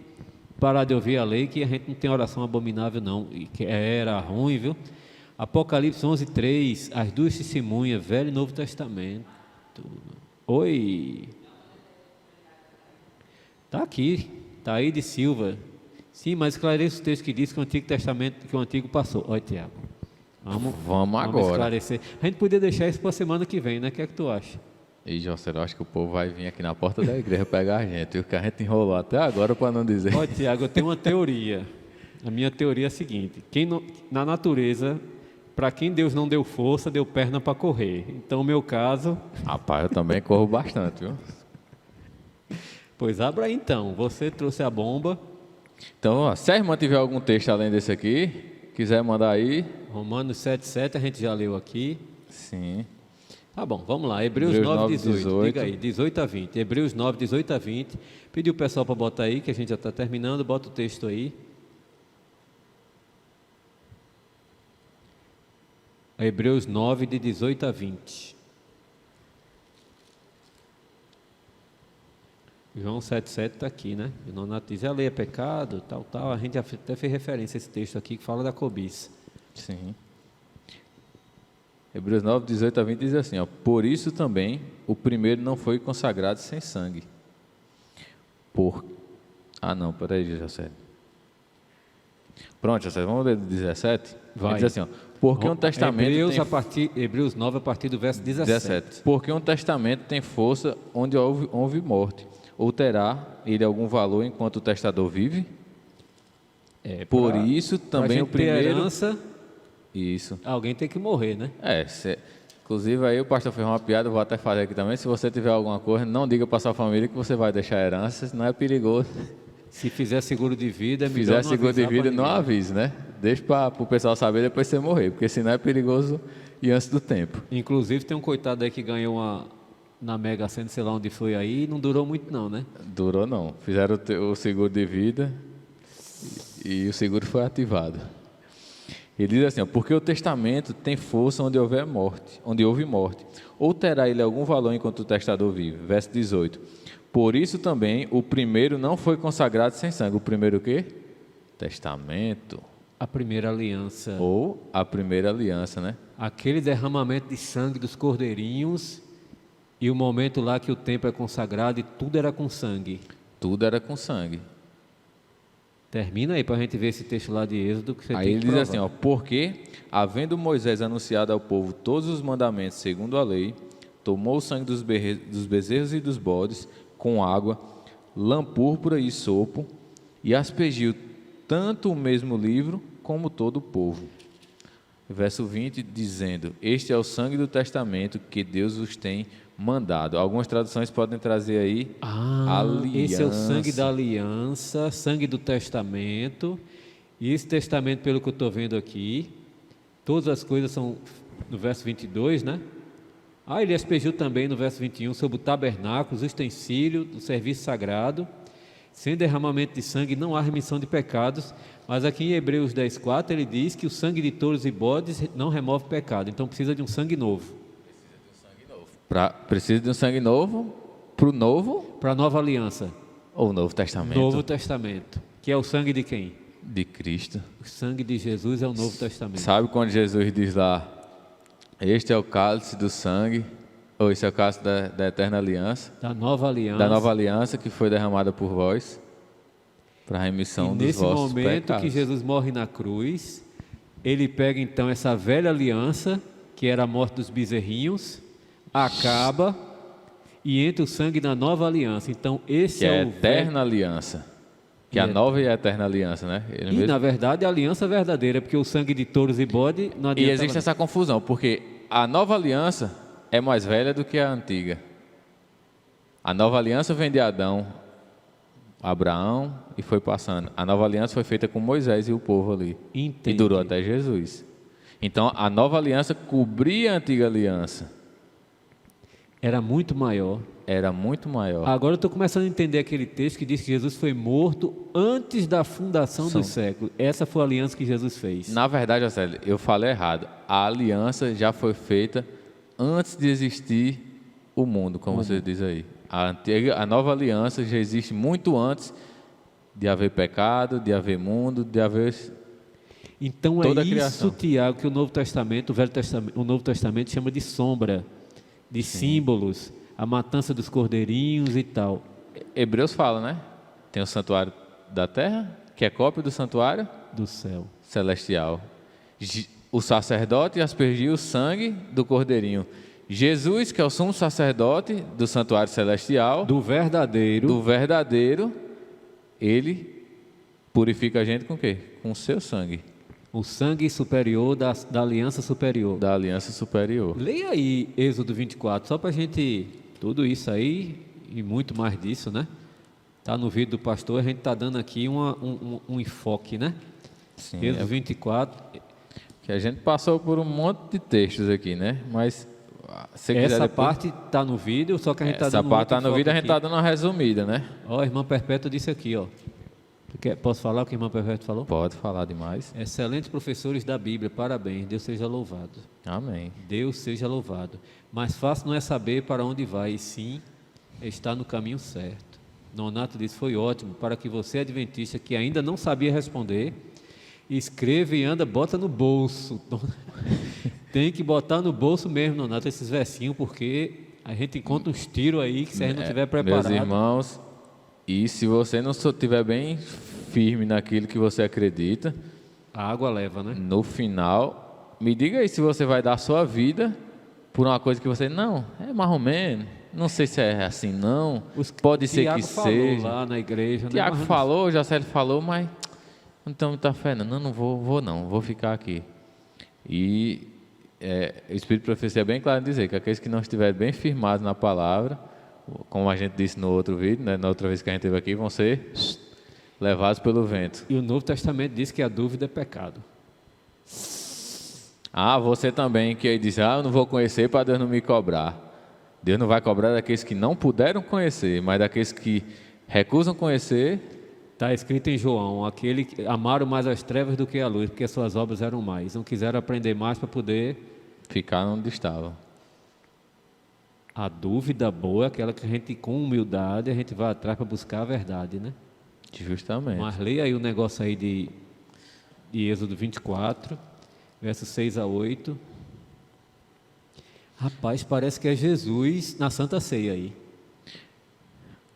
parar de ouvir a lei, que a gente não tem oração abominável não. E que era ruim, viu? Apocalipse 11, 3, as duas testemunhas, Velho e Novo Testamento. Oi. Está aqui, está aí de Silva. Sim, mas esclareça o texto que diz que o Antigo Testamento, que o Antigo passou. Olha, Tiago. Vamos agora. Esclarecer. A gente podia deixar isso para a semana que vem, né? O que é que tu acha? E, José, eu acho que o povo vai vir aqui na porta da igreja pegar a gente. E o que a gente enrolou até agora para não dizer. Olha, Tiago, eu tenho uma teoria. A minha teoria é a seguinte. Na natureza, para quem Deus não deu força, deu perna para correr. Então, no meu caso... Rapaz, eu também corro bastante, viu? Pois abra aí então. Você trouxe a bomba. Então, ó, se a irmã tiver algum texto além desse aqui, quiser mandar aí. Romanos 7,7 a gente já leu aqui. Sim. Tá bom, vamos lá. Hebreus 9, 18. Diga aí, 18 a 20. Hebreus 9, 18 a 20. Pediu o pessoal para botar aí, que a gente já está terminando. Bota o texto aí. Hebreus 9, de 18 a 20. João 7,7 está aqui, né? E não diz, a lei é pecado, tal, tal. A gente até fez referência a esse texto aqui que fala da cobiça. Sim. Hebreus 9, 18 a 20 diz assim, ó, por isso também o primeiro não foi consagrado sem sangue. Peraí, José. Pronto, José, vamos ler do 17? Vai. Diz assim, ó, porque um testamento Hebreus 9, a partir do verso 17. Porque um testamento tem força onde houve morte, ou terá ele algum valor enquanto o testador vive? Por isso também o primeiro... herança, isso. alguém tem que morrer, né? Inclusive aí o pastor fez uma piada, eu vou até fazer aqui também, se você tiver alguma coisa, não diga para sua família que você vai deixar herança, senão é perigoso. Se fizer seguro de vida, Se fizer seguro de vida, não avise, né? Deixa para o pessoal saber depois você morrer, porque senão é perigoso e antes do tempo. Inclusive tem um coitado aí que ganhou na Mega Sena, sei lá onde foi aí, e não durou muito não, né? Durou não. Fizeram o seguro de vida e o seguro foi ativado. Ele diz assim, ó, porque o testamento tem força onde houve morte, ou terá ele algum valor enquanto o testador vive. Verso 18. Por isso também o primeiro não foi consagrado sem sangue. O primeiro o quê? Testamento. A primeira aliança. Ou a primeira aliança, né? Aquele derramamento de sangue dos cordeirinhos e o momento lá que o templo é consagrado e tudo era com sangue. Tudo era com sangue. Termina aí para a gente ver esse texto lá de Êxodo que você aí tem ele que diz provar. assim, ó, porque havendo Moisés anunciado ao povo todos os mandamentos segundo a lei, tomou o sangue dos bezerros e dos bodes com água, lã púrpura e sopo, e aspergiu tanto o mesmo livro como todo o povo. Verso 20, dizendo, este é o sangue do testamento que Deus os tem mandado. Algumas traduções podem trazer aí aliança. Esse é o sangue da aliança, sangue do testamento. E esse testamento, pelo que eu estou vendo aqui, todas as coisas são no verso 22, né? Ele aspergiu também no verso 21 sobre o tabernáculo, os utensílios do serviço sagrado. Sem derramamento de sangue não há remissão de pecados. Mas aqui em Hebreus 10,4 ele diz que o sangue de touros e bodes não remove pecado. Então precisa de um sangue novo. Precisa de um sangue novo para o novo? Para a nova aliança. Ou Novo Testamento? Novo Testamento. Que é o sangue de quem? De Cristo. O sangue de Jesus é o Novo Testamento. Sabe quando Jesus diz lá, este é o cálice do sangue, ou esse é o cálice da eterna aliança? Da nova aliança. Da nova aliança que foi derramada por vós, para a remissão dos vossos pecados. Nesse momento que Jesus morre na cruz, ele pega então essa velha aliança, que era a morte dos bezerrinhos, acaba e entra o sangue da nova aliança. Então esse é o eterna aliança, que é a nova e a eterna aliança, né? Na verdade a aliança verdadeira, porque o sangue de touros e bode não adianta. E existe essa confusão, porque a nova aliança é mais velha do que a antiga. A nova aliança vem de Adão, Abraão e foi passando. A nova aliança foi feita com Moisés e o povo ali. Entendi. E durou até Jesus. Então a nova aliança cobria a antiga aliança. Era muito maior. Era muito maior. Agora eu estou começando a entender aquele texto que diz que Jesus foi morto antes da fundação do século. Essa foi a aliança que Jesus fez. Na verdade, José, eu falei errado. A aliança já foi feita antes de existir o mundo, como você diz aí. A nova aliança já existe muito antes de haver pecado, de haver mundo, de haver então toda é a criação. Isso, Tiago, que o Novo Testamento, o Novo Testamento chama de sombra, de símbolos, a matança dos cordeirinhos e tal. Hebreus fala, né? Tem o santuário da terra, que é cópia do santuário do céu celestial. O sacerdote aspergiu o sangue do cordeirinho. Jesus, que é o sumo sacerdote do santuário celestial, do verdadeiro, ele purifica a gente com o quê? Com o seu sangue. O sangue superior da aliança superior. Da aliança superior. Leia aí Êxodo 24, só para a gente... Tudo isso aí e muito mais disso, né? Está no vídeo do pastor, a gente está dando aqui um enfoque, né? Sim, Êxodo 24. que a gente passou por um monte de textos aqui, né? Mas se quiser Essa depois... parte está no vídeo, só que a gente está Essa dando parte outro tá no enfoque vídeo, a gente aqui. tá dando uma resumida, né? Ó, a irmã Perpétua disse aqui, ó. Posso falar o que a irmã Perpétua falou? Pode falar demais. Excelentes professores da Bíblia, parabéns, Deus seja louvado. Amém. Deus seja louvado. Mais fácil não é saber para onde vai, e sim estar no caminho certo. Nonato disse, foi ótimo, para que você, adventista, que ainda não sabia responder, escreva e anda, bota no bolso. Tem que botar no bolso mesmo, Nonato, esses versinhos, porque a gente encontra uns tiros aí que se a gente não estiver preparado... Meus irmãos, e se você não estiver bem firme naquilo que você acredita, A água leva, né? no final, me diga aí se você vai dar a sua vida por uma coisa que você... Não, é mais ou menos, não sei se é assim não, pode ser Tiago que falou seja. lá na igreja, né? Tiago Mas falou, Jacélio falou, mas não tenho muita fé não, não vou ficar aqui. E o Espírito de Profecia é bem claro em dizer que aqueles que não estiverem bem firmados na palavra, como a gente disse no outro vídeo, né, na outra vez que a gente esteve aqui, vão ser levados pelo vento. E o Novo Testamento diz que a dúvida é pecado. Ah, você também que aí diz, eu não vou conhecer para Deus não me cobrar. Deus não vai cobrar daqueles que não puderam conhecer, mas daqueles que recusam conhecer. Está escrito em João, aquele que amaram mais as trevas do que a luz, porque suas obras eram mais. Não quiseram aprender mais para poder... Ficar onde estavam. A dúvida boa é aquela que a gente, com humildade, a gente vai atrás para buscar a verdade, né? Justamente. Mas leia aí o negócio aí de Êxodo 24, versos 6 a 8. Rapaz, parece que é Jesus na Santa Ceia aí.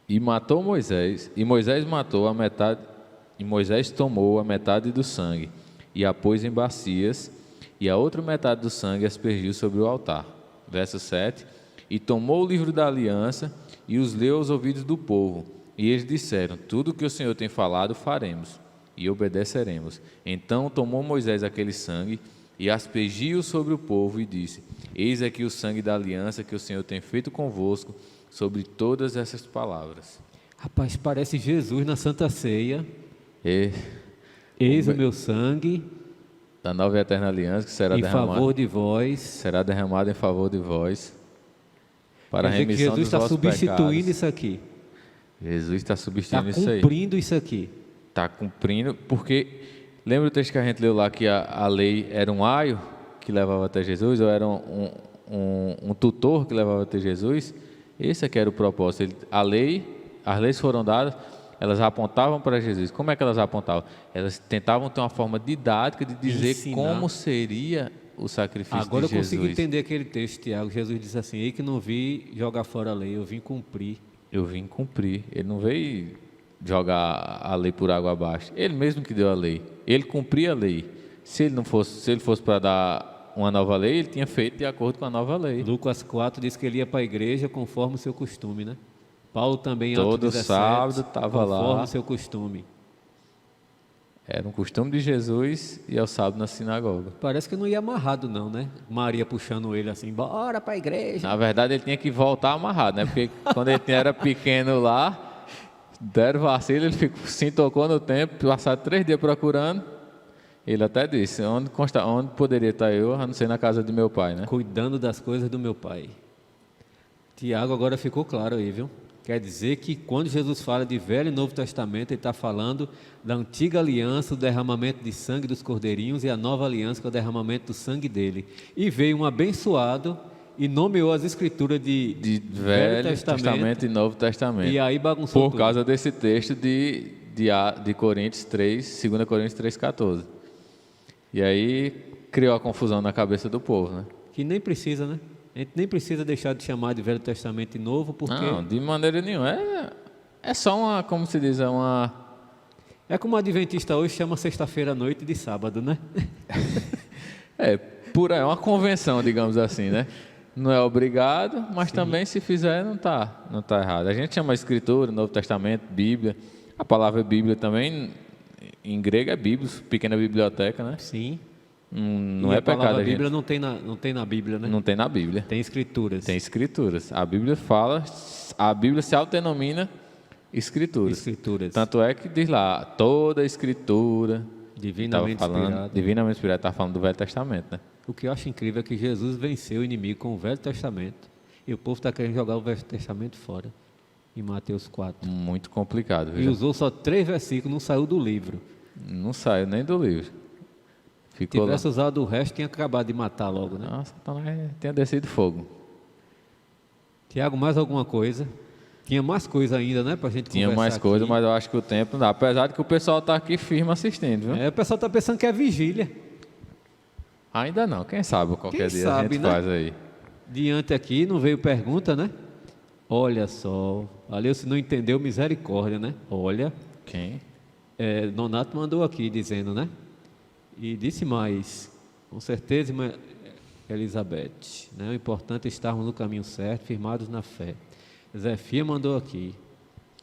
E matou Moisés, e Moisés matou a metade, e Moisés tomou a metade do sangue, e a pôs em bacias, e a outra metade do sangue aspergiu sobre o altar. Verso 7. E tomou o livro da aliança, e os leu aos ouvidos do povo, e eles disseram, tudo o que o Senhor tem falado faremos, e obedeceremos. Então tomou Moisés aquele sangue, e aspergiu sobre o povo, e disse, eis aqui o sangue da aliança que o Senhor tem feito convosco, sobre todas essas palavras. Rapaz, parece Jesus na Santa Ceia. E Eis o meu sangue da nova e eterna aliança que será em derramada, favor de vós. será derramada em favor de vós, para a Quer dizer que remissão Jesus dos está vossos substituindo pecados. isso aqui. Jesus está Está substituindo isso aí. cumprindo isso aqui. Está cumprindo, porque lembra o texto que a gente leu lá que a lei era um aio que levava até Jesus, ou era um tutor que levava até Jesus? Esse aqui era o propósito. As leis foram dadas, elas apontavam para Jesus. Como é que elas apontavam? Elas tentavam ter uma forma didática de dizer Ensinar. como seria o sacrifício Agora eu de Jesus. consigo entender aquele texto, Tiago. Jesus disse assim, ei que não vi jogar fora a lei, eu vim cumprir. Eu vim cumprir. Ele não veio jogar a lei por água abaixo. Ele mesmo que deu a lei. Ele cumpria a lei. Se ele fosse para dar uma nova lei, ele tinha feito de acordo com a nova lei. Lucas 4 diz que ele ia para a igreja conforme o seu costume, né? Paulo também em Todo Atos 17, sábado estava lá. conforme o seu costume. Era um costume de Jesus e ao sábado na sinagoga. Parece que não ia amarrado não, né? Maria puxando ele assim, bora para a igreja. Na verdade, ele tinha que voltar amarrado, né? Porque quando ele era pequeno lá, deram vacilo, ele se tocou no templo, passaram 3 dias procurando. Ele até disse, onde poderia estar eu, a não ser na casa de meu pai, né? Cuidando das coisas do meu pai. Tiago agora ficou claro aí, viu? Quer dizer que quando Jesus fala de Velho e Novo Testamento, ele está falando da antiga aliança, do derramamento de sangue dos cordeirinhos, e a nova aliança, que é o derramamento do sangue dele. E veio um abençoado e nomeou as escrituras de Velho Testamento e Novo Testamento. E aí bagunçou Por tudo. causa desse texto de Coríntios 3, 2 Coríntios 3,14. E aí criou a confusão na cabeça do povo, né? Que nem precisa, né? A gente nem precisa deixar de chamar de Velho Testamento e Novo, porque... Não, de maneira nenhuma. É só uma, como se diz, É como o Adventista hoje chama sexta-feira à noite de sábado, né? por aí, uma convenção, digamos assim, né? Não é obrigado, mas também se fizer não tá errado. A gente chama a Escritura, Novo Testamento, Bíblia. A palavra Bíblia também, em grego é Bíblia, pequena biblioteca, né? Sim. Não E é a palavra pecado, Bíblia gente. não tem na Bíblia, né? Não tem na Bíblia. Tem escrituras. Tem escrituras. A Bíblia se autodenomina escrituras. Escrituras. Tanto é que diz lá, toda a escritura Divinamente inspirado. Divinamente inspirado, estava falando do Velho Testamento, né? O que eu acho incrível é que Jesus venceu o inimigo com o Velho Testamento. E o povo está querendo jogar o Velho Testamento fora. Em Mateus 4. Muito complicado. E usou só 3 versículos, não saiu do livro. Não saiu nem do livro. Se Ficou tivesse lá. usado o resto, tinha acabado de matar logo, né? Nossa, Satanás tinha descido fogo. Tiago, mais alguma coisa? Tinha mais coisa ainda, né? Pra gente Tinha conversar mais coisa, aqui. mas eu acho que o tempo não dá. Apesar de que o pessoal está aqui firme assistindo, viu? O pessoal está pensando que é vigília. Ainda não, quem sabe qualquer Quem dia a sabe, gente né? faz aí. Diante aqui, não veio pergunta, né? Olha só. Ali, se não entendeu, misericórdia, né? Olha. Quem? Nonato mandou aqui dizendo, né? E disse mais. Com certeza, irmã Elizabeth, né? O importante é estarmos no caminho certo, firmados na fé. Zefia mandou aqui.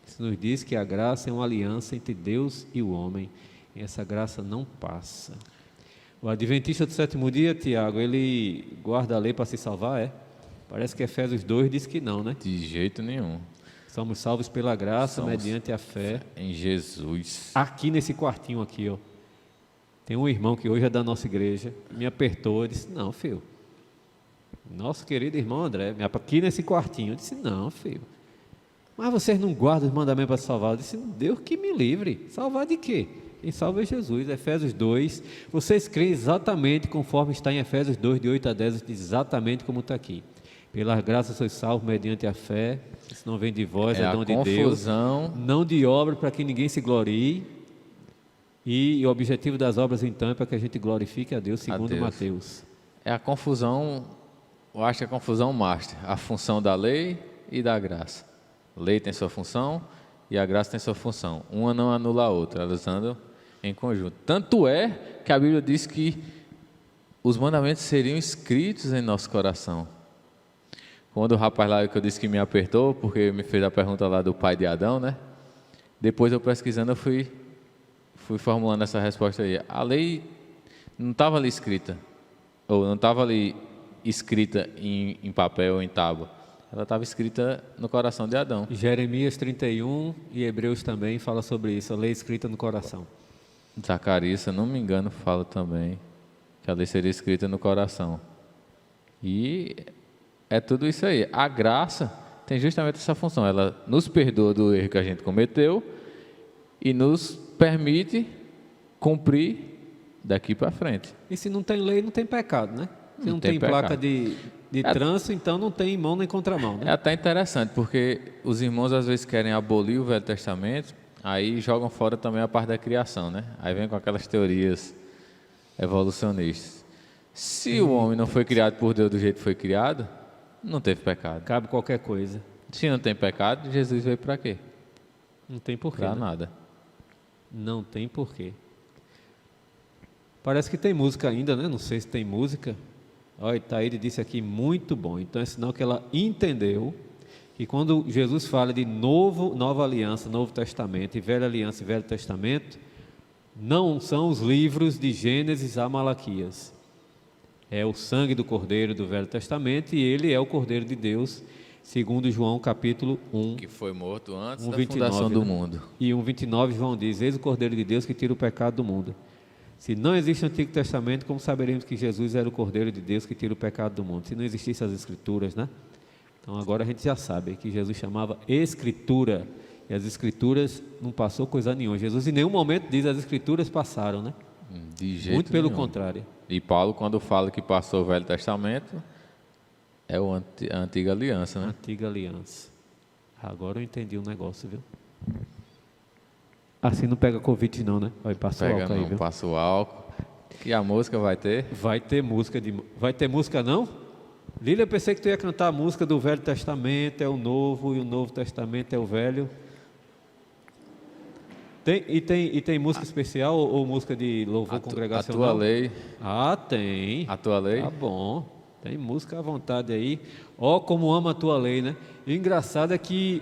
Isso nos diz que a graça é uma aliança entre Deus e o homem. E essa graça não passa. O adventista do sétimo dia, Tiago, ele guarda a lei para se salvar, é? Parece que Efésios 2 diz que não, né? De jeito nenhum. Somos salvos pela graça, Somos mediante a fé. Em Jesus. Aqui nesse quartinho aqui, ó. Tem um irmão que hoje é da nossa igreja, me apertou, eu disse, não, filho. Nosso querido irmão André, aqui nesse quartinho, eu disse, não, filho. Mas vocês não guardam os mandamentos para se salvar? Eu disse, Deus que me livre. Salvar de quê? Quem salva é Jesus. Efésios 2. Vocês creem exatamente conforme está em Efésios 2, de 8 a 10, exatamente como está aqui. Pelas graças sois salvos mediante a fé. Isso não vem de vós, é dom de Deus. Não de obra para que ninguém se glorie. E o objetivo das obras, então, é para que a gente glorifique a Deus, segundo Mateus. É a confusão, eu acho que é a confusão master. A função da lei e da graça. A lei tem sua função e a graça tem sua função. Uma não anula a outra, elas andam em conjunto. Tanto é que a Bíblia diz que os mandamentos seriam escritos em nosso coração. Quando o rapaz lá que eu disse que me apertou, porque me fez a pergunta lá do pai de Adão, né? Depois eu pesquisando, eu fui formulando essa resposta aí. A lei não estava ali escrita, ou não estava ali escrita em papel ou em tábua. Ela estava escrita no coração de Adão. Jeremias 31 e Hebreus também fala sobre isso, a lei escrita no coração. Zacarias, se eu não me engano, fala também que a lei seria escrita no coração. E é tudo isso aí. A graça tem justamente essa função. Ela nos perdoa do erro que a gente cometeu e nos permite cumprir daqui para frente. E se não tem lei, não tem pecado, né? Se não tem pecado. placa de trânsito, então não tem mão nem contramão, né? É até interessante, porque os irmãos às vezes querem abolir o Velho Testamento, aí jogam fora também a parte da criação, né? Aí vem com aquelas teorias evolucionistas. Se o homem não foi criado por Deus do jeito que foi criado, não teve pecado. Cabe qualquer coisa. Se não tem pecado, Jesus veio para quê? Não tem porquê. Para né? nada. Não tem porquê. Parece que tem música ainda, né? Não sei se tem música. Olha, Itaíde disse aqui, muito bom. Então é sinal que ela entendeu que quando Jesus fala de nova aliança, Novo Testamento, e Velha Aliança e Velho Testamento, não são os livros de Gênesis a Malaquias. É o sangue do Cordeiro do Velho Testamento e ele é o Cordeiro de Deus, segundo João capítulo 1. Que foi morto antes da 29, fundação do né? mundo. E 1,29 João diz, eis o Cordeiro de Deus que tira o pecado do mundo. Se não existe o Antigo Testamento, como saberemos que Jesus era o Cordeiro de Deus que tira o pecado do mundo? Se não existissem as Escrituras, né? Então agora a gente já sabe que Jesus chamava Escritura. E as Escrituras não passou coisa nenhuma. Jesus em nenhum momento diz as Escrituras passaram, né? De jeito Muito pelo nenhum. contrário. E Paulo, quando fala que passou o Velho Testamento, é a antiga aliança, né? Antiga aliança. Agora eu entendi o negócio, viu? Assim não pega Covid não, né? Vai passar o álcool aí, viu? Passa o álcool. E a música vai ter? Vai ter música Vai ter música não? Lília, eu pensei que tu ia cantar a música do Velho Testamento, é o Novo, e o Novo Testamento é o Velho. Tem música especial ou música de louvor congregacional? A tua lei. Ah, tem. A tua lei? Tá bom. Tem música à vontade aí. Ó, como ama a tua lei, né? E o engraçado é que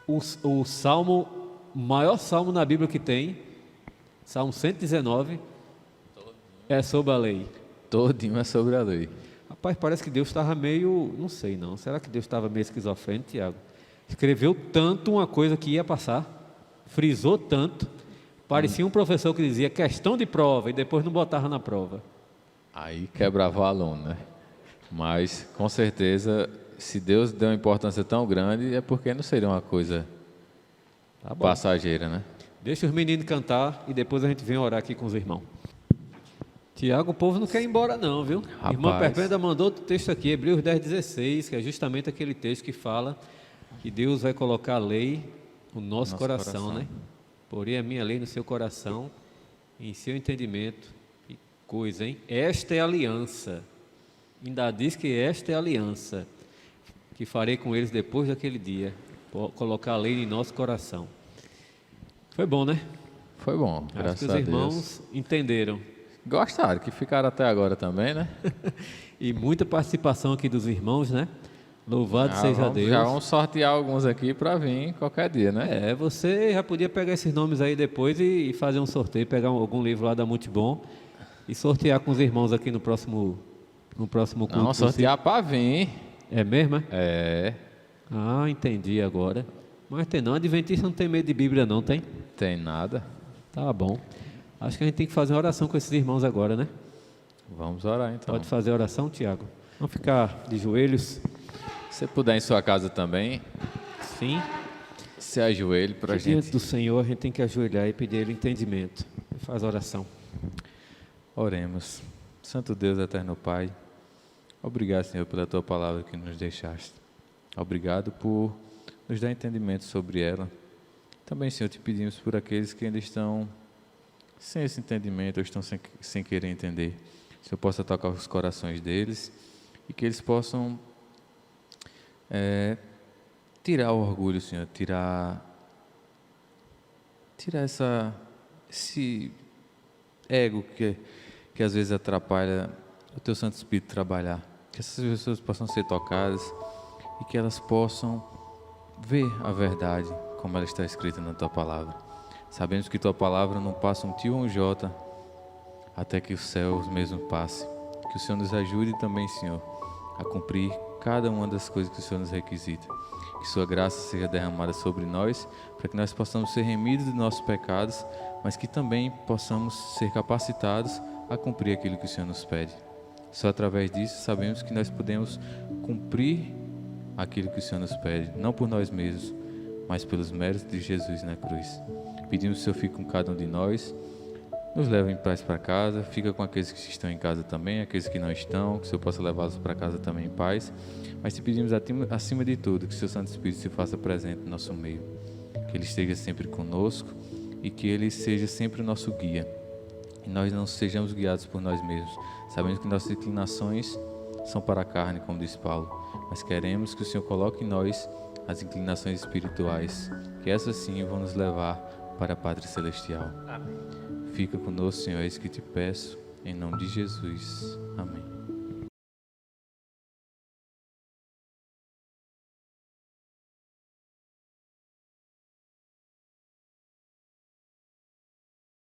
o salmo, o maior salmo na Bíblia que tem, Salmo 119, é sobre a lei. Todinho é sobre a lei. Rapaz, parece que Deus estava meio, não sei não, será que Deus estava meio esquizofrênico, Tiago? Escreveu tanto uma coisa que ia passar, frisou tanto, Parecia um professor que dizia questão de prova e depois não botava na prova. Aí quebrava o aluno, né? Mas, com certeza, se Deus deu uma importância tão grande, é porque não seria uma coisa passageira, né? Deixa os meninos cantar e depois a gente vem orar aqui com os irmãos. Tiago, o povo não quer ir embora não, viu? Rapaz. Irmã Perpétua mandou outro texto aqui, Hebreus 10:16, que é justamente aquele texto que fala que Deus vai colocar a lei no nosso coração, né? Porém a minha lei no seu coração, em seu entendimento. Que coisa, hein? Esta é a aliança. Ainda diz que esta é a aliança que farei com eles depois daquele dia. Colocar a lei em nosso coração. Foi bom, né? Foi bom, Acho graças que os a Deus. irmãos entenderam. Gostaram, que ficaram até agora também, né? E muita participação aqui dos irmãos, né? Louvado seja Deus. Já vamos sortear alguns aqui para vir qualquer dia, né? Você já podia pegar esses nomes aí depois e fazer um sorteio, pegar algum livro lá da Multibom e sortear com os irmãos aqui no próximo culto. Não, sortear para vir. É mesmo? É. Ah, entendi agora. Mas tem não, Adventista não tem medo de Bíblia não, tem? Tem nada. Tá bom. Acho que a gente tem que fazer uma oração com esses irmãos agora, né? Vamos orar então. Pode fazer a oração, Tiago? Vamos ficar de joelhos? Se puder em sua casa também, Sim. se ajoelhe para a Diante gente. do Senhor, a gente tem que ajoelhar e pedir Ele entendimento. Faz a oração. Oremos. Santo Deus, eterno Pai, obrigado, Senhor, pela Tua palavra que nos deixaste. Obrigado por nos dar entendimento sobre ela. Também, Senhor, te pedimos por aqueles que ainda estão sem esse entendimento, ou estão sem querer entender. Que o Senhor possa tocar os corações deles e que eles possam tirar o orgulho, Senhor, tirar esse ego que às vezes atrapalha o Teu Santo Espírito trabalhar. Que essas pessoas possam ser tocadas e que elas possam ver a verdade como ela está escrita na Tua palavra. Sabemos que Tua palavra não passa um tio ou um jota até que os céus mesmo passe. Que o Senhor nos ajude também, Senhor, a cumprir cada uma das coisas que o Senhor nos requisita. Que Sua graça seja derramada sobre nós, para que nós possamos ser remidos dos nossos pecados, mas que também possamos ser capacitados a cumprir aquilo que o Senhor nos pede. Só através disso sabemos que nós podemos cumprir aquilo que o Senhor nos pede, não por nós mesmos, mas pelos méritos de Jesus na cruz. Pedimos que o Senhor fique com cada um de nós, nos leve em paz para casa, fica com aqueles que estão em casa também, aqueles que não estão, que o Senhor possa levá-los para casa também em paz. Mas te pedimos acima de tudo que o Seu Santo Espírito se faça presente no nosso meio, que Ele esteja sempre conosco e que Ele seja sempre o nosso guia. E nós não sejamos guiados por nós mesmos. Sabemos que nossas inclinações são para a carne, como diz Paulo, mas queremos que o Senhor coloque em nós as inclinações espirituais, que essas sim vão nos levar para a Pátria Celestial. Amém. Fica conosco, Senhor, é isso que te peço, em nome de Jesus. Amém.